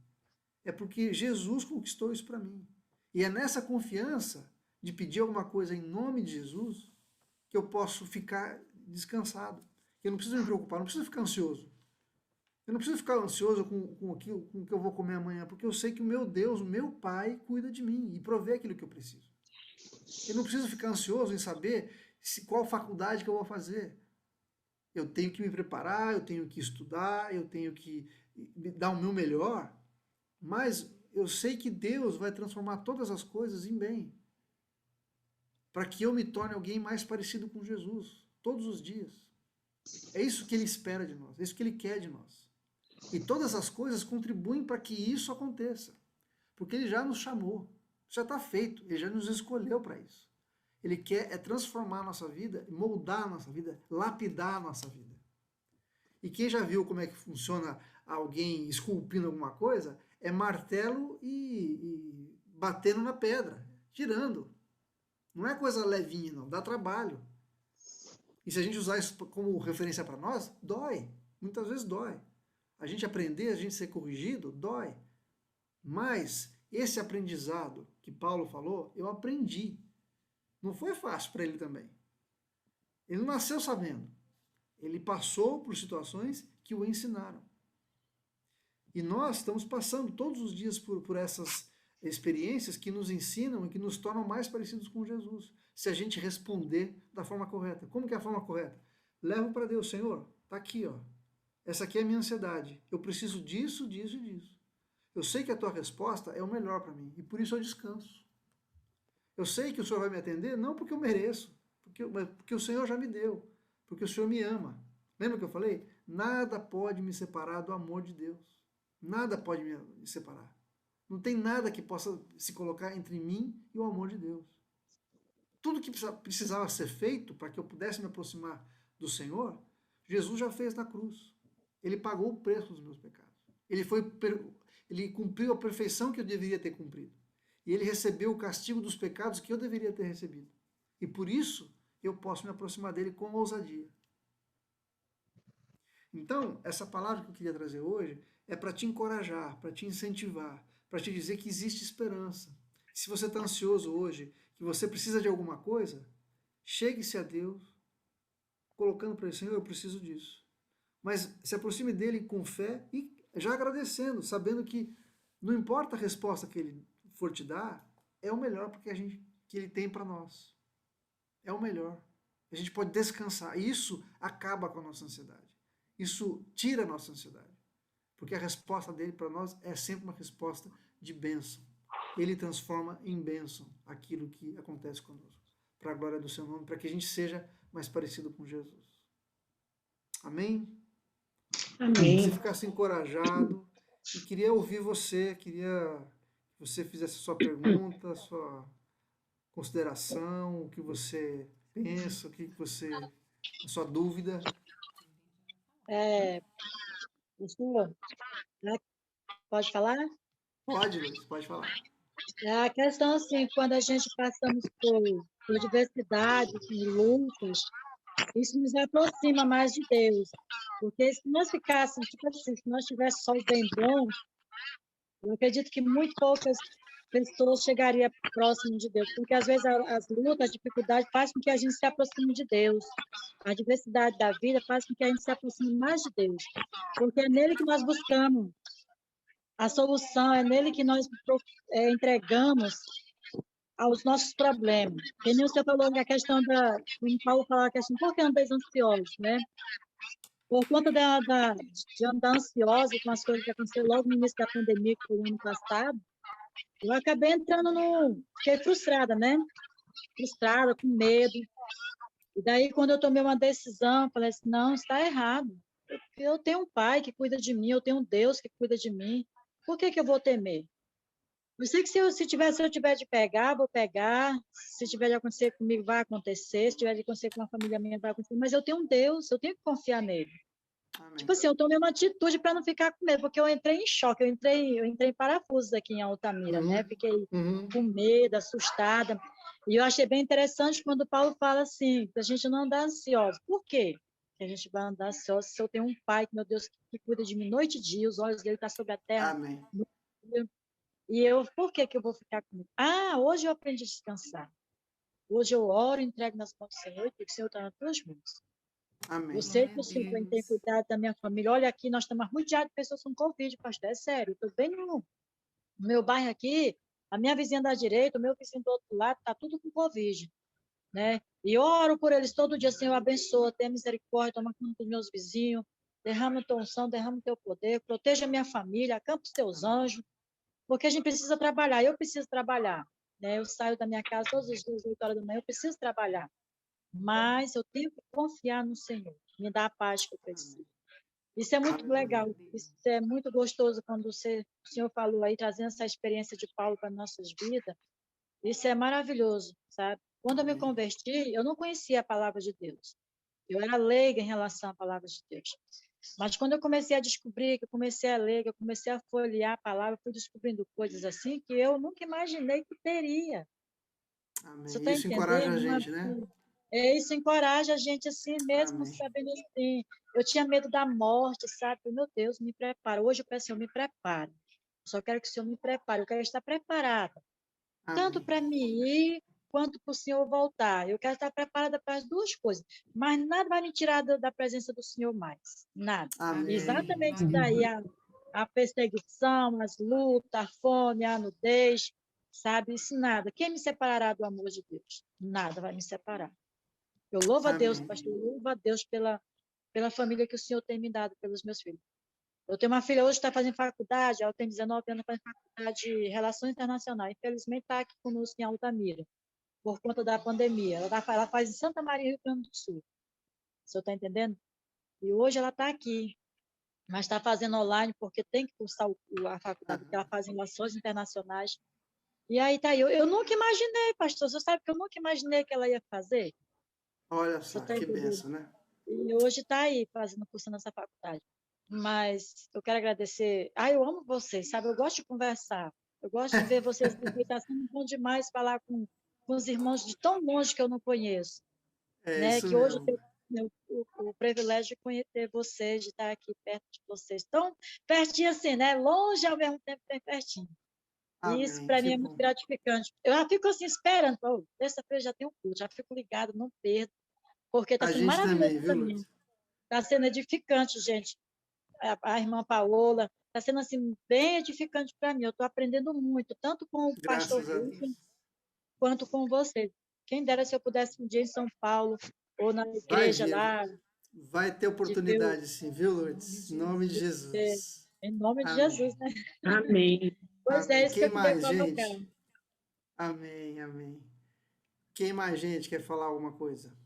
É porque Jesus conquistou isso para mim. E é nessa confiança de pedir alguma coisa em nome de Jesus que eu posso ficar descansado. Eu não preciso me preocupar, não preciso ficar ansioso. Eu não preciso ficar ansioso com o que eu vou comer amanhã, porque eu sei que o meu Deus, o meu Pai, cuida de mim e provê aquilo que eu preciso. Eu não preciso ficar ansioso em saber qual faculdade que eu vou fazer. Eu tenho que me preparar, eu tenho que estudar, eu tenho que dar o meu melhor, mas eu sei que Deus vai transformar todas as coisas em bem, para que eu me torne alguém mais parecido com Jesus, todos os dias. É isso que Ele espera de nós, é isso que Ele quer de nós. E todas as coisas contribuem para que isso aconteça, porque Ele já nos chamou, já está feito, Ele já nos escolheu para isso. Ele quer transformar a nossa vida, moldar a nossa vida, lapidar a nossa vida. E quem já viu como é que funciona alguém esculpindo alguma coisa, é martelo e batendo na pedra, tirando. Não é coisa levinha, não, dá trabalho. E se a gente usar isso como referência para nós, dói. Muitas vezes dói. A gente aprender, a gente ser corrigido, dói. Mas esse aprendizado que Paulo falou, eu aprendi. Não foi fácil para ele também. Ele não nasceu sabendo. Ele passou por situações que o ensinaram. E nós estamos passando todos os dias por essas experiências que nos ensinam e que nos tornam mais parecidos com Jesus, se a gente responder da forma correta. Como que é a forma correta? Levo para Deus, Senhor, está aqui, ó. Essa aqui é a minha ansiedade. Eu preciso disso, disso e disso. Eu sei que a tua resposta é o melhor para mim, e por isso eu descanso. Eu sei que o Senhor vai me atender, não porque eu mereço, mas porque o Senhor já me deu, porque o Senhor me ama. Lembra que eu falei? Nada pode me separar do amor de Deus. Nada pode me separar. Não tem nada que possa se colocar entre mim e o amor de Deus. Tudo que precisava ser feito para que eu pudesse me aproximar do Senhor, Jesus já fez na cruz. Ele pagou o preço dos meus pecados. Ele cumpriu a perfeição que eu deveria ter cumprido. E ele recebeu o castigo dos pecados que eu deveria ter recebido. E por isso eu posso me aproximar dele com ousadia. Então, essa palavra que eu queria trazer hoje é para te encorajar, para te incentivar, para te dizer que existe esperança. Se você está ansioso hoje, que você precisa de alguma coisa, chegue-se a Deus, colocando para ele, Senhor, eu preciso disso. mas se aproxime dele com fé e já agradecendo, sabendo que não importa a resposta que ele for te dar, é o melhor porque que ele tem para nós. É o melhor. A gente pode descansar. E isso acaba com a nossa ansiedade. Isso tira a nossa ansiedade. Porque a resposta dele para nós é sempre uma resposta de bênção. Ele transforma em bênção aquilo que acontece conosco. Para a glória do seu nome, para que a gente seja mais parecido com Jesus. Amém? Amém. Você ficasse encorajado. E queria ouvir você, queria que você fizesse a sua pergunta, a sua consideração, o que você pensa, a sua dúvida. Pastor, pode falar? Pode, Luiz, pode falar. A questão, assim, quando a gente passamos por diversidades, por lutas, isso nos aproxima mais de Deus. Porque se nós ficássemos, tipo assim, se nós tivéssemos só o bem bom, eu acredito que muito poucas pessoas chegariam próximo de Deus, porque às vezes as lutas, as dificuldades fazem com que a gente se aproxime de Deus. A diversidade da vida faz com que a gente se aproxime mais de Deus, porque é nele que nós buscamos a solução, é nele que nós entregamos aos nossos problemas. Que nem você falou na questão como Paulo falou, a questão, por que andas ansiosos, né? Por conta de andar ansiosa com as coisas que aconteceram logo no início da pandemia, que foi o ano passado, eu acabei fiquei frustrada, né? Frustrada, com medo. E daí, quando eu tomei uma decisão, falei assim, não, está errado. Eu tenho um pai que cuida de mim, eu tenho um Deus que cuida de mim. Por que eu vou temer? Eu sei que se eu tiver de pegar, vou pegar. Se tiver de acontecer comigo, vai acontecer. Se tiver de acontecer com uma família minha, vai acontecer. Mas eu tenho um Deus, eu tenho que confiar nele. Amém. Tipo assim, eu tomei uma atitude para não ficar com medo, porque eu entrei em choque, eu entrei em parafusos aqui em Altamira, né? Fiquei com medo, assustada. E eu achei bem interessante quando o Paulo fala assim, que a gente não andar ansioso. Por quê? Que a gente vai andar ansioso se eu tenho um pai, meu Deus, que cuida de mim noite e dia, os olhos dele estão sobre a terra. Amém. E eu, por que eu vou ficar com medo? Hoje eu aprendi a descansar. Hoje eu oro, entrego nas mãos do Senhor, e digo, Senhor, está nas tuas mãos. Amém. Eu sei que Glória o a Senhor tem Deus. cuidado da minha família. Olha aqui, nós estamos rodeados de pessoas com Covid, pastor, é sério. Eu estou bem no meu bairro aqui, a minha vizinha da direita, o meu vizinho do outro lado, está tudo com Covid, né? E eu oro por eles todo dia, Senhor, abençoa, tenha misericórdia, toma conta dos meus vizinhos, derrama a tua unção, derrama o teu poder, proteja a minha família, acampa os teus anjos, porque a gente precisa trabalhar, eu preciso trabalhar, né? Eu saio da minha casa todos os dias, 8 horas da manhã, eu preciso trabalhar, mas eu tenho que confiar no Senhor, me dá a paz que eu preciso. Isso é muito legal, isso é muito gostoso quando o Senhor falou aí, trazendo essa experiência de Paulo para nossas vidas, isso é maravilhoso, sabe? Quando eu me converti, eu não conhecia a palavra de Deus, eu era leiga em relação à palavra de Deus. Mas quando eu comecei a descobrir, que eu comecei a ler, que eu comecei a folhear a palavra, fui descobrindo coisas assim que eu nunca imaginei que teria. Amém. Você está Isso encoraja a entendendo? gente, né? Isso encoraja a gente assim mesmo, Amém. sabendo assim. Eu tinha medo da morte, sabe? Meu Deus, me prepara. Hoje eu peço, Senhor, me prepare. Eu só quero que o Senhor me prepare. Eu quero estar preparada, tanto Amém. para mim ir, quanto para o Senhor voltar. Eu quero estar preparada para as duas coisas. Mas nada vai me tirar da presença do Senhor mais. Nada. Amém. Exatamente Glória daí a perseguição, as lutas, a fome, a nudez, sabe? Isso nada. Quem me separará do amor de Deus? Nada vai me separar. Eu louvo a Deus, Amém. pastor, eu louvo a Deus pela família que o Senhor tem me dado, pelos meus filhos. Eu tenho uma filha hoje que está fazendo faculdade, ela tem 19 anos, faz faculdade de Relações Internacionais. Infelizmente está aqui conosco em Altamira, por conta da pandemia. Ela faz em Santa Maria, Rio Grande do Sul. O senhor está entendendo? E hoje ela está aqui, mas está fazendo online porque tem que cursar a faculdade que ela faz em Relações Internacionais. E aí tá aí. Eu nunca imaginei, pastor, você sabe que eu nunca imaginei que ela ia fazer? Olha Você só, tá que entendendo? benção, né? E hoje está aí, cursando essa faculdade. Mas eu quero agradecer. Eu amo vocês, sabe? Eu gosto de conversar. Eu gosto de ver vocês. Está sendo bom demais falar com os irmãos de tão longe que eu não conheço. É Né? isso Que hoje eu mesmo. tenho o privilégio de conhecer vocês, de estar aqui perto de vocês. Tão pertinho assim, né? Longe ao mesmo tempo, bem pertinho. E isso, Amém. para Que mim, é muito bom. gratificante. Eu já fico assim, esperando. Terça-feira já tem um culto, já fico ligado, não perdo. Porque está A sendo gente maravilhoso também, viu, para mim. Luiz? Está sendo edificante, gente. A irmã Paola, está sendo assim, bem edificante para mim. Eu estou aprendendo muito, tanto com o pastor Graças a Wilson, Deus. quanto com vocês. Quem dera se eu pudesse um dia em São Paulo, ou na Vai igreja vir. lá Vai ter de Deus, oportunidade sim, viu, Lourdes? Em nome de Jesus. em nome de Amém. Jesus, né? Amém. Pois é, Amém. isso que Quem eu queria mais, colocar. gente? Amém, amém. Quem mais, gente, quer falar alguma coisa?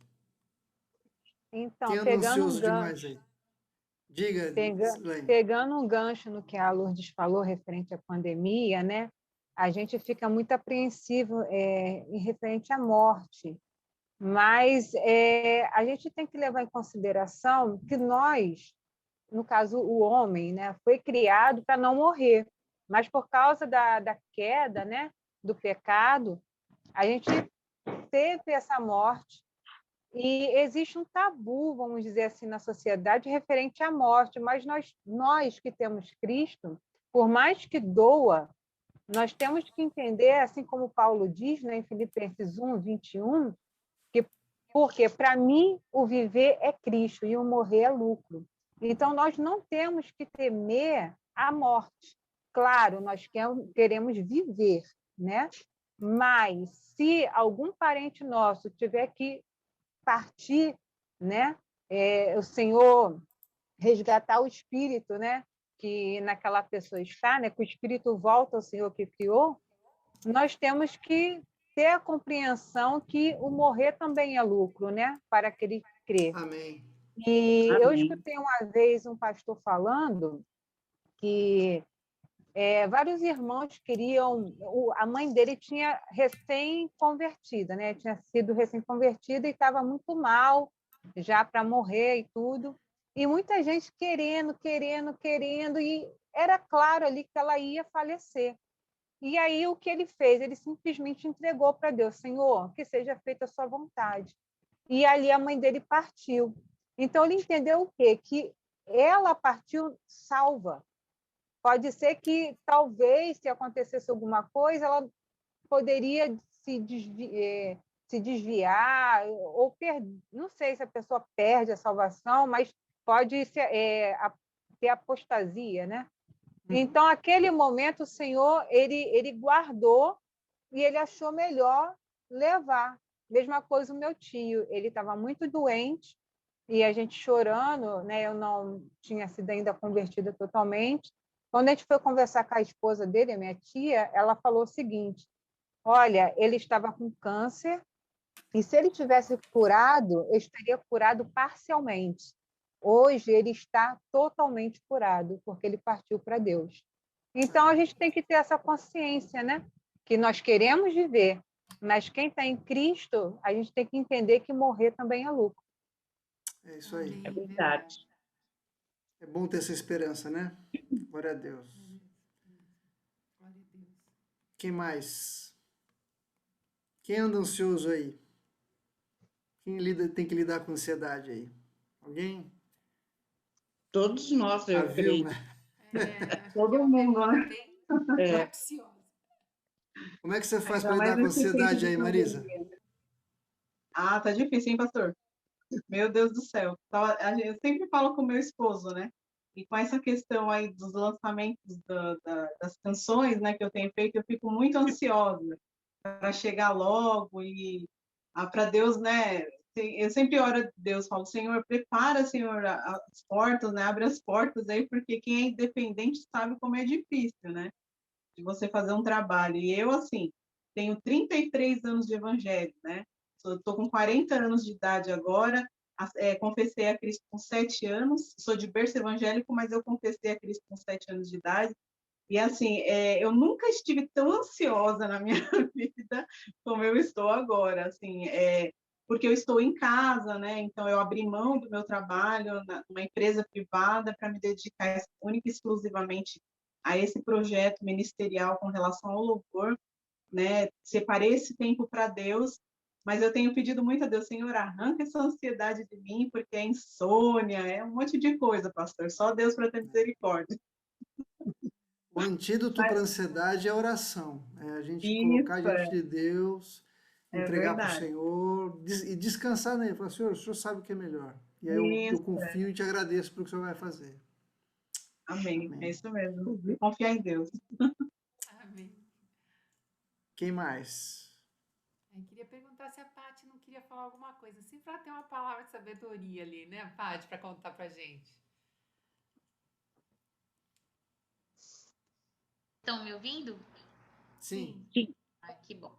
Então, Quem anda ansioso demais aí? Diga, Lene. pegando um gancho no que a Lourdes falou referente à pandemia, né? A gente fica muito apreensivo em referente à morte, mas a gente tem que levar em consideração que nós, no caso o homem, né, foi criado para não morrer, mas por causa da queda, né, do pecado, a gente teve essa morte. E existe um tabu, vamos dizer assim, na sociedade referente à morte, mas nós que temos Cristo, por mais que doa, nós temos que entender, assim como Paulo diz, né, em Filipenses 1:21, que porque para mim o viver é Cristo e o morrer é lucro. Então nós não temos que temer a morte. Claro, nós queremos viver, né? Mas se algum parente nosso tiver que partir, né? O Senhor resgatar o espírito, né? Que naquela pessoa está, né? Que o espírito volta ao Senhor que criou. Nós temos que ter a compreensão que o morrer também é lucro, né? Para aquele que crê. Amém. E eu Amém. escutei uma vez um pastor falando que vários irmãos queriam. A mãe dele tinha recém-convertida, né? Tinha sido recém-convertida e estava muito mal, já para morrer e tudo. E muita gente querendo, e era claro ali que ela ia falecer. E aí o que ele fez? Ele simplesmente entregou para Deus: Senhor, que seja feita a sua vontade. E ali a mãe dele partiu. Então ele entendeu o quê? Que ela partiu salva. Pode ser que, talvez, se acontecesse alguma coisa, ela poderia se desviar, ou não sei se a pessoa perde a salvação, mas pode ter apostasia, né? Então, aquele momento, o Senhor, ele guardou e ele achou melhor levar. Mesma coisa o meu tio, ele estava muito doente e a gente chorando, né? Eu não tinha sido ainda convertida totalmente. Quando a gente foi conversar com a esposa dele, a minha tia, ela falou o seguinte: olha, ele estava com câncer e se ele tivesse curado, eu estaria curado parcialmente. Hoje ele está totalmente curado, porque ele partiu para Deus. Então a gente tem que ter essa consciência, né? Que nós queremos viver, mas quem está em Cristo, a gente tem que entender que morrer também é lucro. É isso aí. Amém, É verdade. É bom ter essa esperança, né? Glória a Deus. Glória a Deus. Quem mais? Quem anda ansioso aí? Quem tem que lidar com ansiedade aí? Alguém? Todos nós, eu Viu, creio. né? Acho Todo que é uma mundo, pergunta né? bem É. capciosa. Como é que você faz Ainda para mais lidar com a nesse tempo ansiedade de aí, Marisa? pandemia. Ah, tá difícil, hein, pastor? Meu Deus do céu. Eu sempre falo com o meu esposo, né? E com essa questão aí dos lançamentos das canções, né, que eu tenho feito, eu fico muito ansiosa para chegar logo e para Deus, né? Eu sempre oro a Deus, falo: Senhor, prepara, Senhor, as portas, né? Abre as portas aí, porque quem é independente sabe como é difícil, né? De você fazer um trabalho. E eu, assim, tenho 33 anos de evangelho, né? Estou com 40 anos de idade agora, confessei a Cristo com 7 anos, sou de berço evangélico, mas eu confessei a Cristo com 7 anos de idade. E, assim, eu nunca estive tão ansiosa na minha vida como eu estou agora, assim, porque eu estou em casa, né? Então, eu abri mão do meu trabalho numa empresa privada para me dedicar única e exclusivamente a esse projeto ministerial com relação ao louvor, né? Separei esse tempo para Deus, mas eu tenho pedido muito a Deus: Senhor, arranca essa ansiedade de mim, porque é insônia, é um monte de coisa, pastor, só Deus para ter misericórdia. O antídoto para a ansiedade é a oração. É a gente colocar Isso, diante de Deus, é entregar para o verdade. Senhor e descansar nele. Falar: Senhor, o Senhor sabe o que é melhor. E aí eu Isso, confio e te agradeço pelo que o Senhor vai fazer. amém. É Amém. isso mesmo. Confiar em Deus. Amém. Quem mais? Eu queria perguntar se a Paty não queria falar alguma coisa, assim, para ter uma palavra de sabedoria ali, né, Paty, para contar pra gente. Estão me ouvindo? Sim. Ah, que bom.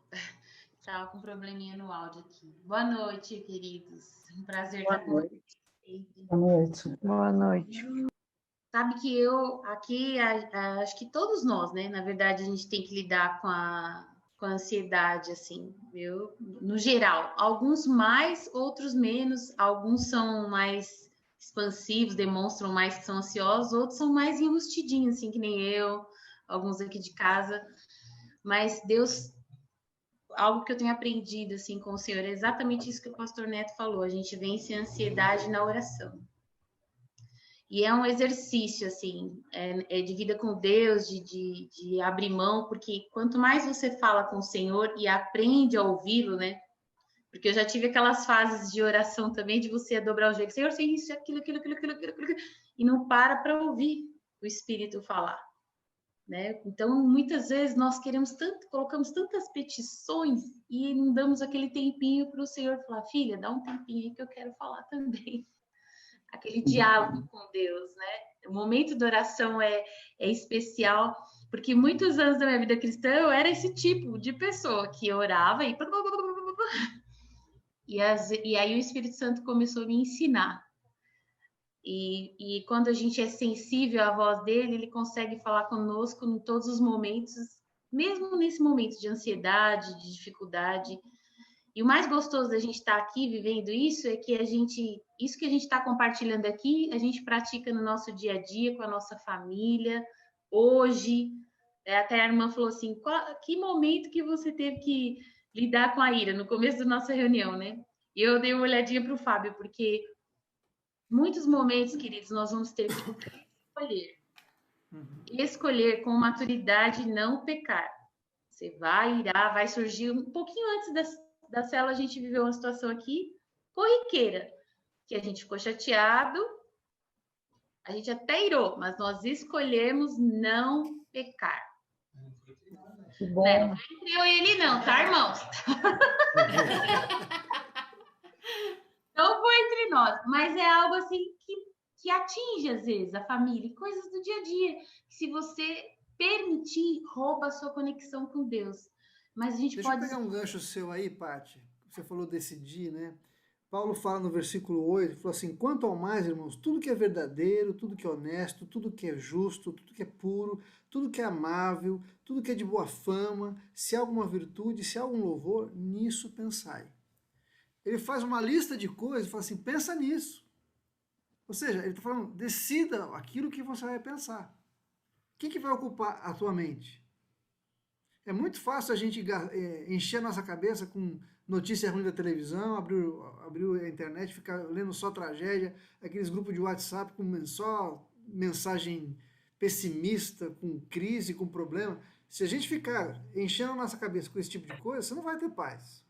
Estava com um probleminha no áudio aqui. Boa noite, queridos. Um prazer Boa estar com noite. vocês. Boa noite. Boa noite. Sabe que eu, aqui, acho que todos nós, né? Na verdade, a gente tem que lidar com a ansiedade, assim, viu? No geral. Alguns mais, outros menos. Alguns são mais expansivos, demonstram mais que são ansiosos. Outros são mais enrustidinhos, assim, que nem eu. Alguns aqui de casa. Mas Deus, algo que eu tenho aprendido assim com o Senhor é exatamente isso que o pastor Neto falou. A gente vence a ansiedade na oração. E é um exercício, assim, é de vida com Deus, de abrir mão, porque quanto mais você fala com o Senhor e aprende a ouvi-lo, né? Porque eu já tive aquelas fases de oração também, de você dobrar o jeito, Senhor, sei isso, aquilo, e não para ouvir o Espírito falar. Né? Então, muitas vezes nós queremos tanto, colocamos tantas petições e não damos aquele tempinho para o Senhor falar, filha, dá um tempinho aí que eu quero falar também. Aquele diálogo com Deus, né? O momento da oração é especial, porque muitos anos da minha vida cristã eu era esse tipo de pessoa que orava e aí o Espírito Santo começou a me ensinar. E quando a gente é sensível à voz dele, ele consegue falar conosco em todos os momentos, mesmo nesse momento de ansiedade, de dificuldade. E o mais gostoso da gente estar aqui vivendo isso é que isso que a gente está compartilhando aqui, a gente pratica no nosso dia a dia, com a nossa família, hoje. Até a irmã falou assim, que momento que você teve que lidar com a ira? No começo da nossa reunião, né? E eu dei uma olhadinha para o Fábio, porque muitos momentos, queridos, nós vamos ter que escolher. Escolher com maturidade não pecar. Você vai surgir um pouquinho antes da célula, a gente viveu uma situação aqui corriqueira, que a gente ficou chateado, a gente até irou, mas nós escolhemos não pecar. Que bom. Não foi entre eu e ele não, tá, irmãos? Não foi entre nós, mas é algo assim que atinge, às vezes, a família, coisas do dia a dia, que se você permitir, rouba a sua conexão com Deus. Mas a gente Deixa pode... eu pegar um gancho seu aí, Paty. Você falou decidir, né? Paulo fala no versículo 8, falou assim, quanto ao mais, irmãos, tudo que é verdadeiro, tudo que é honesto, tudo que é justo, tudo que é puro, tudo que é amável, tudo que é de boa fama, se há alguma virtude, se há algum louvor, nisso pensai. Ele faz uma lista de coisas e fala assim, pensa nisso. Ou seja, ele está falando, decida aquilo que você vai pensar. O que vai ocupar a tua mente? É muito fácil a gente encher a nossa cabeça com notícia ruim da televisão, abrir a internet, ficar lendo só tragédia, aqueles grupos de WhatsApp com só mensagem pessimista, com crise, com problema. Se a gente ficar enchendo a nossa cabeça com esse tipo de coisa, você não vai ter paz.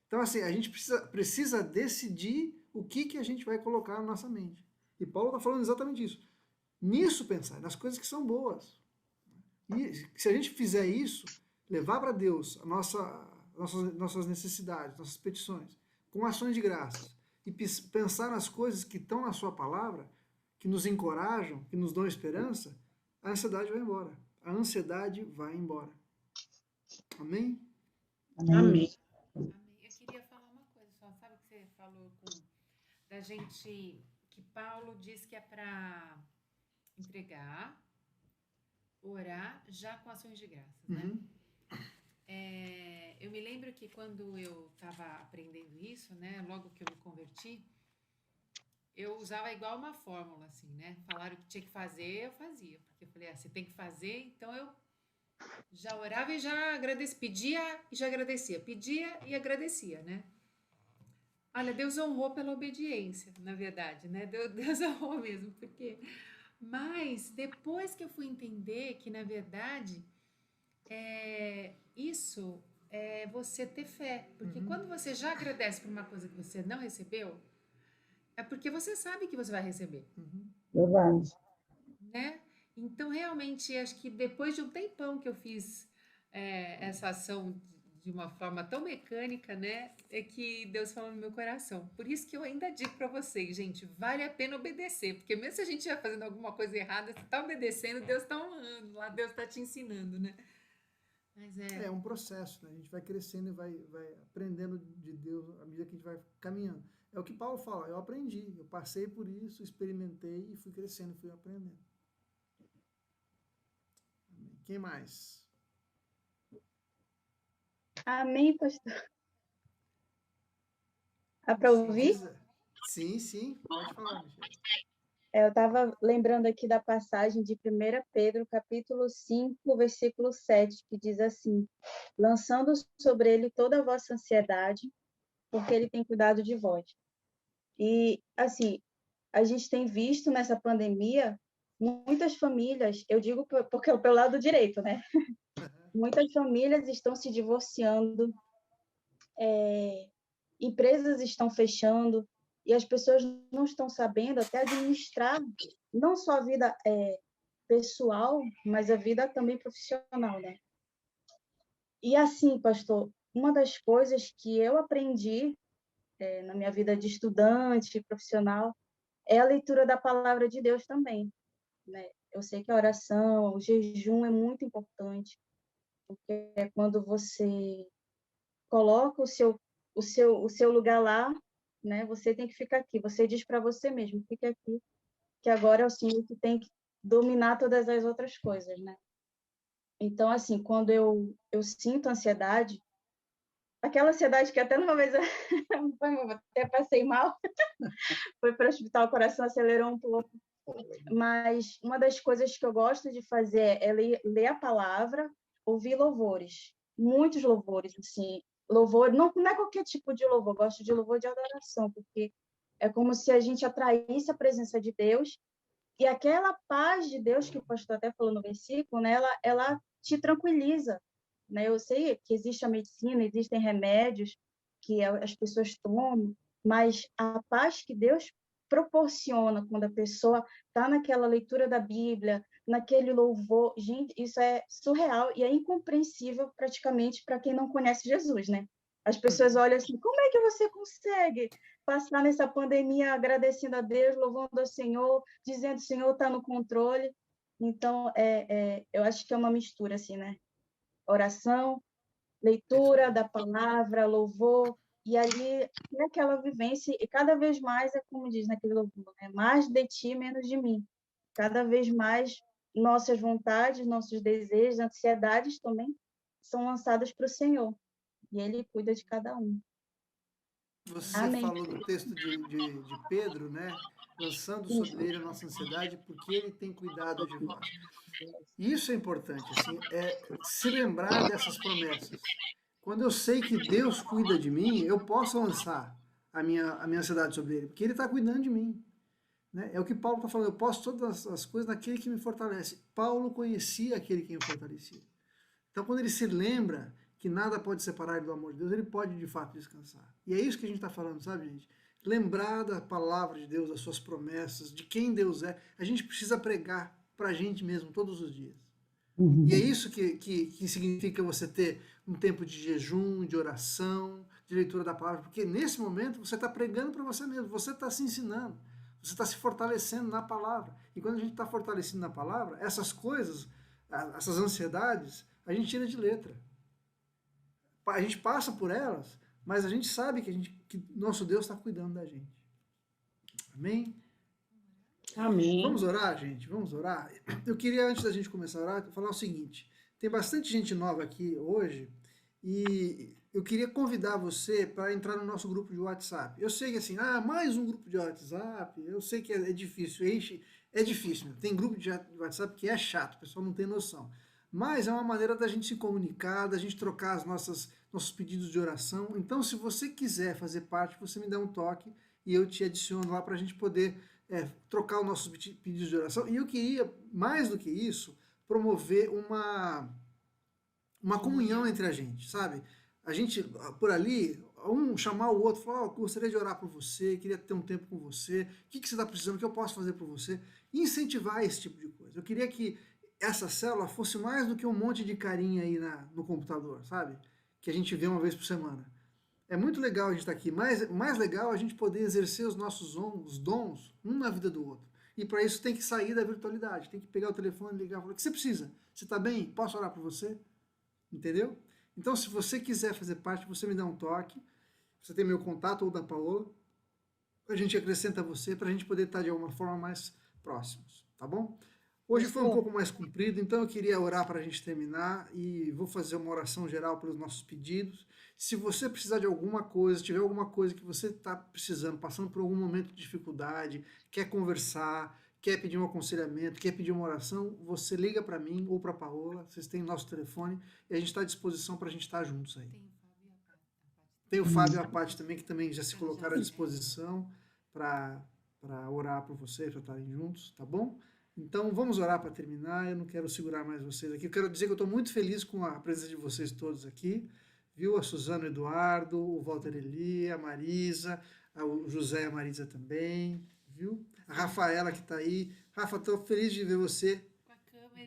Então, assim, a gente precisa decidir o que a gente vai colocar na nossa mente. E Paulo está falando exatamente isso. Nisso pensar, nas coisas que são boas. E se a gente fizer isso, levar para Deus nossas necessidades, nossas petições, com ações de graças, e pensar nas coisas que estão na sua palavra, que nos encorajam, que nos dão esperança, a ansiedade vai embora. A ansiedade vai embora. Amém? Amém. Amém. Eu queria falar uma coisa só, sabe que você falou da gente, que Paulo diz que é para entregar, orar já com ações de graças, né? Eu me lembro que quando eu estava aprendendo isso, né, logo que eu me converti, eu usava igual uma fórmula, assim, né? Falaram que tinha que fazer, eu fazia. Porque eu falei, você tem que fazer, então eu já orava e já agradecia, pedia e já agradecia, pedia e agradecia, né? Olha, Deus honrou pela obediência, na verdade, né? Deus honrou mesmo, porque... Mas depois que eu fui entender que, na verdade, isso é você ter fé. Porque quando você já agradece por uma coisa que você não recebeu, é porque você sabe que você vai receber, Verdade. né? Então, realmente, acho que depois de um tempão que eu fiz essa ação de uma forma tão mecânica, né? É que Deus falou no meu coração. Por isso que eu ainda digo para vocês, gente, vale a pena obedecer, porque mesmo se a gente estiver fazendo alguma coisa errada, você está obedecendo, Deus está honrando, lá Deus está te ensinando, né? Mas É um processo, né? A gente vai crescendo e vai aprendendo de Deus à medida que a gente vai caminhando. É o que Paulo fala, eu aprendi, eu passei por isso, experimentei e fui crescendo, fui aprendendo. Quem mais? Amém, pastor. Dá para ouvir? Sim, sim, pode falar, Michelle. Eu estava lembrando aqui da passagem de 1 Pedro, capítulo 5, versículo 7, que diz assim: lançando sobre ele toda a vossa ansiedade, porque ele tem cuidado de vós. E, assim, a gente tem visto nessa pandemia muitas famílias, eu digo porque é pelo lado direito, né? Muitas famílias estão se divorciando, empresas estão fechando, e as pessoas não estão sabendo até administrar não só a vida pessoal, mas a vida também profissional, né? E assim, pastor, uma das coisas que eu aprendi na minha vida de estudante, profissional, é a leitura da palavra de Deus também, né? Eu sei que a oração, o jejum é muito importante, porque é quando você coloca o seu lugar lá, né? Você tem que ficar aqui. Você diz para você mesmo, fica aqui, que agora é o Senhor que tem que dominar todas as outras coisas, né? Então, assim, quando eu sinto ansiedade, aquela ansiedade que até numa vez até passei mal, foi para o hospital, o coração acelerou um pouco. Mas uma das coisas que eu gosto de fazer é ler a palavra, ouvir louvores, muitos louvores, assim, louvor, não é qualquer tipo de louvor, eu gosto de louvor de adoração, porque é como se a gente atraísse a presença de Deus, e aquela paz de Deus que o pastor até falou no versículo, né, ela te tranquiliza, né? Eu sei que existe a medicina, existem remédios que as pessoas tomam, mas a paz que Deus proporciona quando a pessoa está naquela leitura da Bíblia, naquele louvor, gente, isso é surreal e é incompreensível praticamente para quem não conhece Jesus, né? As pessoas olham assim, como é que você consegue passar nessa pandemia agradecendo a Deus, louvando ao Senhor, dizendo que o Senhor está no controle? Então, eu acho que é uma mistura, assim, né? Oração, leitura da palavra, louvor, e ali é aquela vivência, e cada vez mais é como diz naquele louvor, né? Mais de ti, menos de mim. Cada vez mais nossas vontades, nossos desejos, ansiedades também são lançadas para o Senhor, e Ele cuida de cada um. Você Amém. falou do texto de Pedro, né? Lançando sobre ele a nossa ansiedade, porque ele tem cuidado de vós. Isso é importante, assim, se lembrar dessas promessas. Quando eu sei que Deus cuida de mim, eu posso lançar a minha ansiedade sobre ele, porque ele está cuidando de mim. Né? É o que Paulo está falando, eu posso todas as coisas naquele que me fortalece. Paulo conhecia aquele que me fortalecia. Então, quando ele se lembra que nada pode separar ele do amor de Deus, ele pode de fato descansar. E é isso que a gente está falando, sabe, gente? Lembrar da palavra de Deus, das suas promessas, de quem Deus é. A gente precisa pregar para a gente mesmo todos os dias. E é isso que significa você ter um tempo de jejum, de oração, de leitura da palavra, porque nesse momento você está pregando para você mesmo, você está se ensinando, você está se fortalecendo na palavra. E quando a gente está fortalecido na palavra, essas coisas, essas ansiedades, a gente tira de letra. A gente passa por elas, mas a gente sabe que nosso Deus está cuidando da gente. Amém? Amém. Vamos orar, gente? Vamos orar? Eu queria, antes da gente começar a orar, falar o seguinte. Tem bastante gente nova aqui hoje e eu queria convidar você para entrar no nosso grupo de WhatsApp. Eu sei que assim, mais um grupo de WhatsApp, eu sei que é difícil, é difícil. Tem grupo de WhatsApp que é chato, o pessoal não tem noção. Mas é uma maneira da gente se comunicar, da gente trocar nossos pedidos de oração. Então, se você quiser fazer parte, você me dá um toque e eu te adiciono lá para a gente poder trocar os nossos pedidos de oração. E eu queria, mais do que isso, promover uma comunhão entre a gente, sabe? A gente, por ali, um chamar o outro, falar, gostaria de orar por você, queria ter um tempo com você, o que você está precisando, o que eu posso fazer por você, e incentivar esse tipo de coisa. Eu queria que essa célula fosse mais do que um monte de carinha aí no computador, sabe? Que a gente vê uma vez por semana. É muito legal a gente estar aqui, mas mais legal a gente poder exercer os nossos dons, um na vida do outro. E para isso tem que sair da virtualidade, tem que pegar o telefone, ligar e falar, o que você precisa? Você está bem? Posso orar por você? Entendeu? Então, se você quiser fazer parte, você me dá um toque, você tem meu contato ou da Paola, a gente acrescenta você para a gente poder estar de alguma forma mais próximos, tá bom? Hoje foi um pouco mais comprido, então eu queria orar para a gente terminar e vou fazer uma oração geral pelos nossos pedidos. Se você precisar de alguma coisa, se tiver alguma coisa que você está precisando, passando por algum momento de dificuldade, quer conversar, quer pedir um aconselhamento, quer pedir uma oração, você liga para mim ou para a Paola, vocês têm nosso telefone e a gente está à disposição para a gente estar juntos aí. Tem o Fábio e a Paty também, que também já se colocaram à disposição para orar por vocês, para estarem juntos, tá bom? Então, vamos orar para terminar, eu não quero segurar mais vocês aqui. Eu quero dizer que eu estou muito feliz com a presença de vocês todos aqui, viu? A Suzana, o Eduardo, o Walter Eli, a Marisa, o José e a Marisa também, viu? A Rafaela que está aí. Rafa, estou feliz de ver você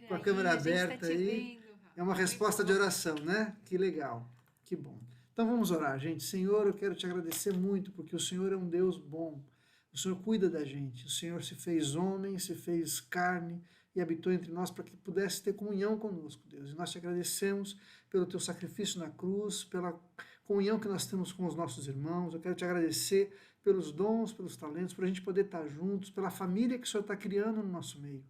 com a câmera aberta aí. É uma resposta de oração, né? Que legal, que bom. Então vamos orar, gente. Senhor, eu quero te agradecer muito, porque o Senhor é um Deus bom. O Senhor cuida da gente. O Senhor se fez homem, se fez carne e habitou entre nós para que pudesse ter comunhão conosco, Deus. E nós te agradecemos pelo teu sacrifício na cruz, pela comunhão que nós temos com os nossos irmãos. Eu quero te agradecer pelos dons, pelos talentos, para a gente poder estar juntos, pela família que o Senhor está criando no nosso meio.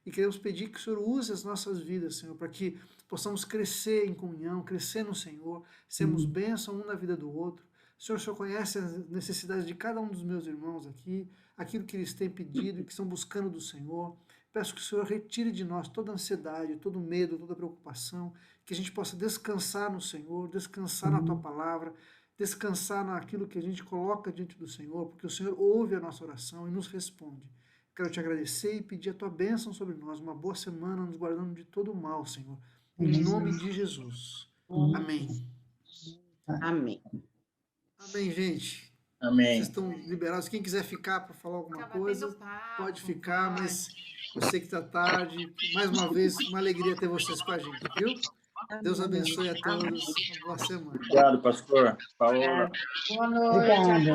E queremos pedir que o Senhor use as nossas vidas, Senhor, para que possamos crescer em comunhão, crescer no Senhor, sermos bênção um na vida do outro. O Senhor conhece as necessidades de cada um dos meus irmãos aqui, aquilo que eles têm pedido e que estão buscando do Senhor. Peço que o Senhor retire de nós toda ansiedade, todo medo, toda preocupação, que a gente possa descansar no Senhor, descansar na Tua palavra, descansar naquilo que a gente coloca diante do Senhor, porque o Senhor ouve a nossa oração e nos responde. Quero te agradecer e pedir a Tua bênção sobre nós, uma boa semana, nos guardando de todo o mal, Senhor. Em nome de Jesus. Amém. Amém. Amém, gente. Amém. Vocês estão liberados. Quem quiser ficar para falar alguma coisa, pode ficar, mas eu sei que está tarde. Mais uma vez, uma alegria ter vocês com a gente, viu? Deus abençoe a todos. Uma boa semana. Obrigado, pastor. Paola. Boa noite.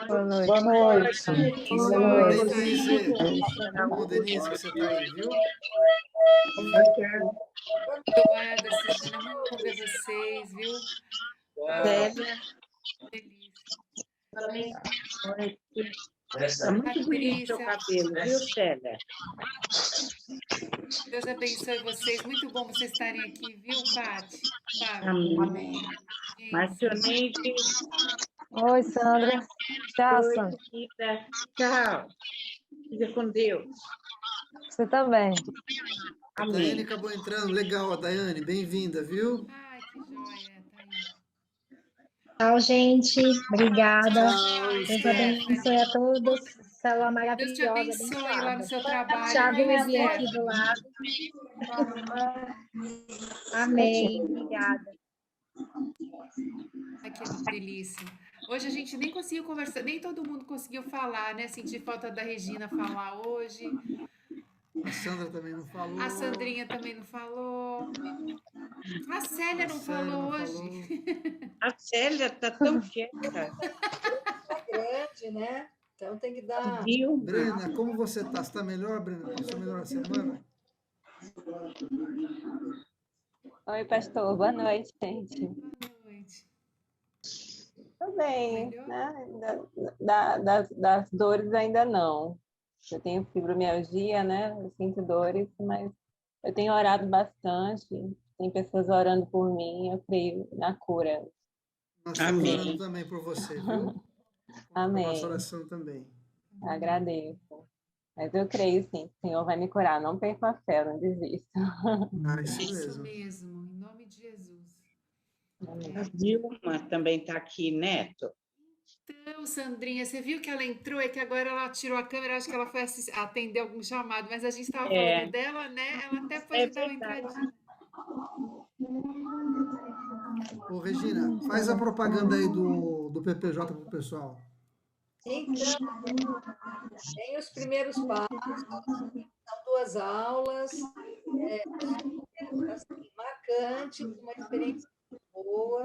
Boa noite. Boa noite. Boa noite. Denise, bom, Denise, que você está aí, viu? Obrigada, Cristina. Muito bom ver vocês, viu? Célia. Está muito bonito o seu cabelo, viu, Célia? Deus abençoe vocês. Muito bom vocês estarem aqui, viu, Paty? Amém. Marcioneide. Oi, Sandra. Tchau, Oi, Sandra. querida. Tchau. Fica com Deus. Você também. A Daiane acabou entrando. Legal, a Daiane. Bem-vinda, viu? Ai, que joia. Tá aí. Tchau, gente. Obrigada. Tchau, Deus abençoe a todos. Célula maravilhosa. Deus te abençoe lá no seu trabalho. Chavezinho aqui do lado. Amém. Obrigada. Ai, que delícia. Hoje a gente nem conseguiu conversar, nem todo mundo conseguiu falar, né? Senti falta da Regina falar hoje. A Sandra também não falou. A Sandrinha também não falou. A Célia não falou hoje. A Célia está tão quieta. É grande, né? Então tem que dar. Viu? Brena, como você está? Você está melhor, Brena? Passou melhor a semana? Oi, pastor. Boa noite, gente. Boa noite. Tudo bem, né? Das dores ainda não. Eu tenho fibromialgia, né? Eu sinto dores, mas eu tenho orado bastante. Tem pessoas orando por mim, eu creio na cura. Nós estamos orando também por você, viu? Amém. A nossa oração também. Agradeço. Mas eu creio, sim, o Senhor vai me curar. Não perco a fé, não desisto. Isso mesmo, em nome de Jesus. A Dilma também está aqui, Neto. Então, Sandrinha, você viu que ela entrou e que agora ela tirou a câmera, acho que ela foi atender algum chamado, mas a gente estava falando dela, né? Ela até pode dar uma entradinha. Ô, Regina, faz a propaganda aí do PPJ para o pessoal. Então, tem os primeiros passos, são 2 aulas, super, assim, marcante, uma experiência muito boa,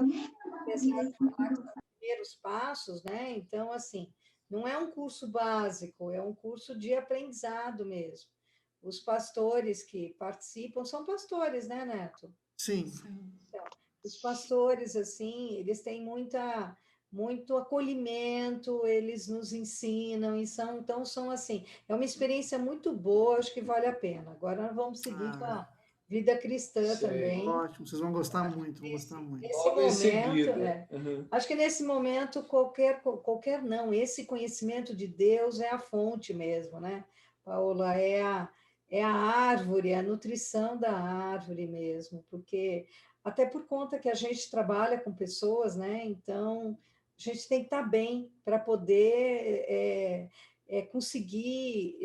apesar de falar que são primeiros passos, né? Então, assim, não é um curso básico, é um curso de aprendizado mesmo. Os pastores que participam são pastores, né, Neto? Sim. Então, os pastores, assim, eles têm muito acolhimento, eles nos ensinam, então são assim, é uma experiência muito boa, acho que vale a pena. Agora nós vamos seguir com a vida cristã também. Ótimo, vocês vão gostar muito, vão gostar muito. Nesse momento, acho que nesse momento qualquer não, esse conhecimento de Deus é a fonte mesmo, né, Paola? É a árvore, a nutrição da árvore mesmo, porque até por conta que a gente trabalha com pessoas, né? Então a gente tem que estar bem para poder conseguir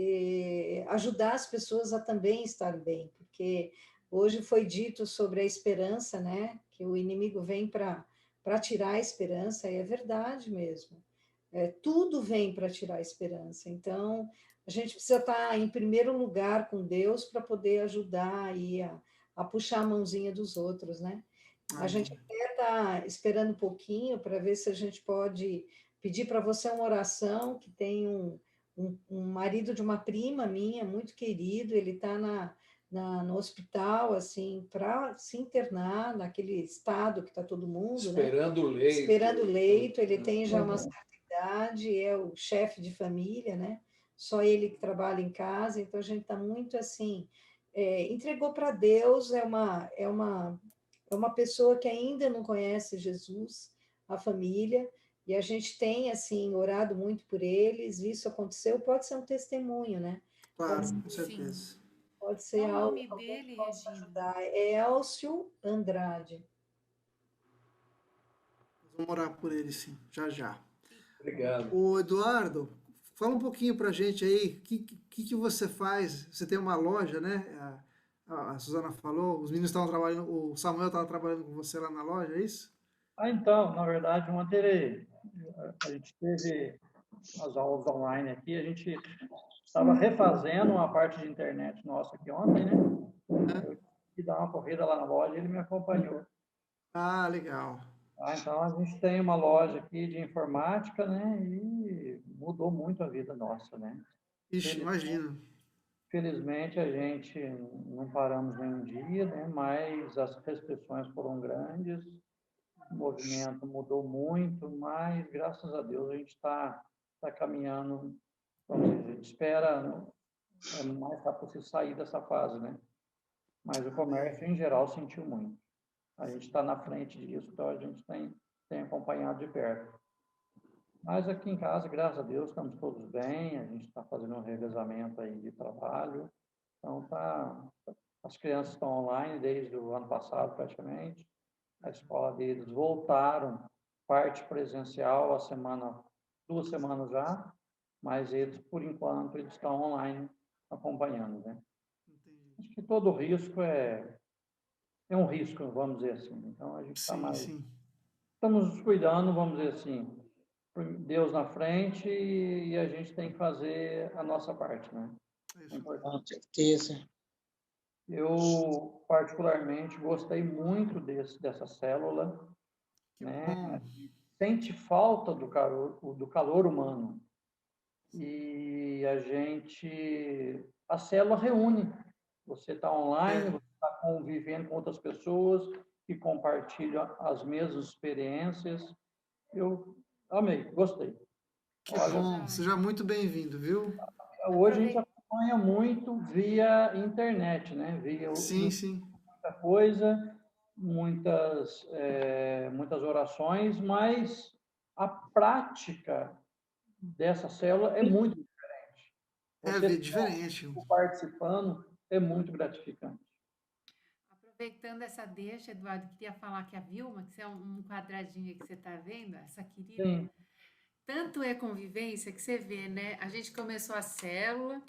ajudar as pessoas a também estar bem, porque hoje foi dito sobre a esperança, né? Que o inimigo vem para tirar a esperança, e é verdade mesmo. Tudo vem para tirar a esperança. Então, a gente precisa estar em primeiro lugar com Deus para poder ajudar aí a puxar a mãozinha dos outros, né? A gente até está esperando um pouquinho para ver se a gente pode pedir para você uma oração, que tem um marido de uma prima minha, muito querido, ele está no hospital, assim, para se internar, naquele estado que está todo mundo, Esperando o né? leito. Esperando o leito, ele tem já uma certa idade, é o chefe de família, né? Só ele que trabalha em casa, então a gente está muito assim, entregou para Deus, é uma pessoa que ainda não conhece Jesus, a família, e a gente tem, assim, orado muito por eles, isso aconteceu, pode ser um testemunho, né? Claro, com certeza. Pode ser Qual o algo nome dele, que possa Regina? ajudar. É Elcio Andrade. Vamos orar por ele, sim, já já. Obrigado. Ô, Eduardo, fala um pouquinho pra gente aí, o que você faz? Você tem uma loja, né? A Suzana falou, os meninos estavam trabalhando, o Samuel estava trabalhando com você lá na loja, é isso? Então, na verdade, ontem a gente teve as aulas online aqui, a gente estava refazendo uma parte de internet nossa aqui ontem, né? Eu tive que dar uma corrida lá na loja e ele me acompanhou. Ah, legal. Então, a gente tem uma loja aqui de informática, né? E mudou muito a vida nossa, né? Ixi, imagino. Felizmente, a gente não paramos nenhum dia, né? Mas as restrições foram grandes, o movimento mudou muito, mas, graças a Deus, a gente está caminhando, vamos dizer, a gente espera mais rápido possível sair dessa fase, né? Mas o comércio, em geral, sentiu muito. A gente está na frente disso, então a gente tem acompanhado de perto. Mas aqui em casa, graças a Deus, estamos todos bem, a gente está fazendo um revezamento aí de trabalho, então as crianças estão online desde o ano passado, praticamente, a escola deles voltaram, parte presencial, 2 semanas já, mas eles, por enquanto, eles estão online acompanhando, né? Acho que todo risco é um risco, vamos dizer assim. Então, a gente está estamos nos cuidando, vamos dizer assim, Deus na frente e a gente tem que fazer a nossa parte, né? É importante. Com certeza. Eu, particularmente, gostei muito dessa célula, né? Sente falta do calor humano. E a célula reúne. Você está online, você está convivendo com outras pessoas que compartilham as mesmas experiências. Eu amei, gostei. Que bom, seja muito bem-vindo, viu? Hoje a gente acompanha muito via internet, né? Sim. Muita coisa, muitas orações, mas a prática dessa célula é muito diferente. É diferente. Participando é muito gratificante. Aproveitando essa deixa, Eduardo, queria falar que a Vilma, que é um quadradinho que você está vendo, essa querida, Sim. Tanto é convivência que você vê, né? A gente começou a célula,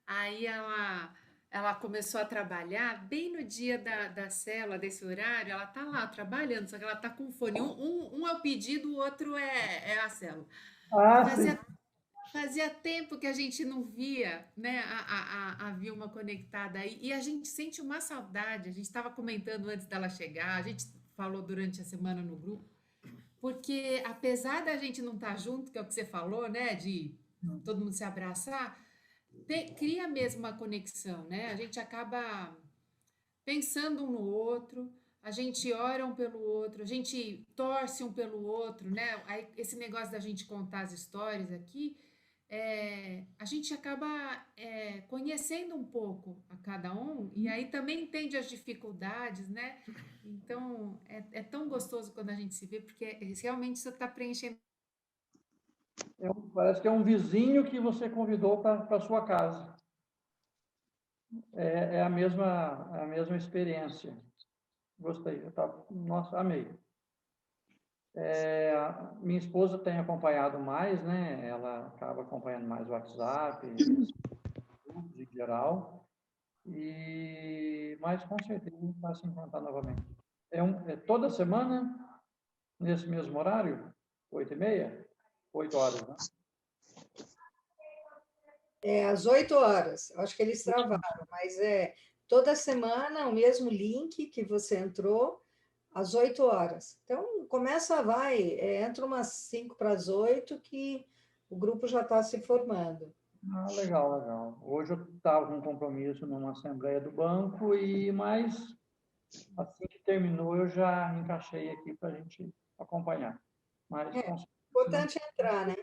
aí ela ela começou a trabalhar bem no dia da célula, desse horário, ela tá lá trabalhando, só que ela tá com fone. Um é o pedido, o outro é a célula. Ah, Fazia, sim. fazia tempo que a gente não via, né, a Vilma conectada aí, e a gente sente uma saudade. A gente estava comentando antes dela chegar, a gente falou durante a semana no grupo, porque apesar da gente não estar junto, que é o que você falou, né, de todo mundo se abraçar, cria mesmo uma conexão, né? A gente acaba pensando um no outro, a gente ora um pelo outro, a gente torce um pelo outro, né? Aí, esse negócio da gente contar as histórias aqui, a gente acaba conhecendo um pouco a cada um e aí também entende as dificuldades, né? Então, é tão gostoso quando a gente se vê, porque realmente você está preenchendo. Parece que é um vizinho que você convidou para a sua casa. É a mesma experiência. Gostei. Nossa, amei. Minha esposa tem acompanhado mais, né? Ela acaba acompanhando mais o WhatsApp, os grupos em geral. Mas com certeza a gente vai se encontrar novamente. É toda semana, nesse mesmo horário? 8h30? 8 horas, né? Às 8 horas. Acho que eles travaram, mas toda semana o mesmo link que você entrou, às 8 horas. Então, entra umas 5 para as 8 que o grupo já está se formando. Ah, legal, legal. Hoje eu estava com um compromisso numa assembleia do banco, mas assim que terminou eu já encaixei aqui para a gente acompanhar. Mas, Importante entrar, né?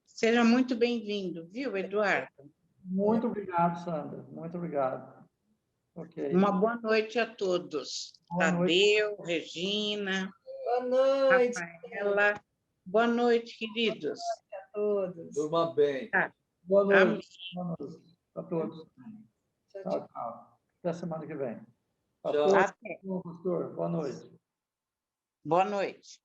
Seja muito bem-vindo, viu, Eduardo? Muito obrigado, Sandra. Muito obrigado. Okay. Uma boa noite a todos. Tadeu, Regina. Boa noite. Rafaela. Boa noite, queridos. Boa noite a todos. Durma bem. Boa noite. Amém. Boa noite a todos. Tchau, tchau. Até semana que vem. Tchau. Pastor, boa noite. Boa noite.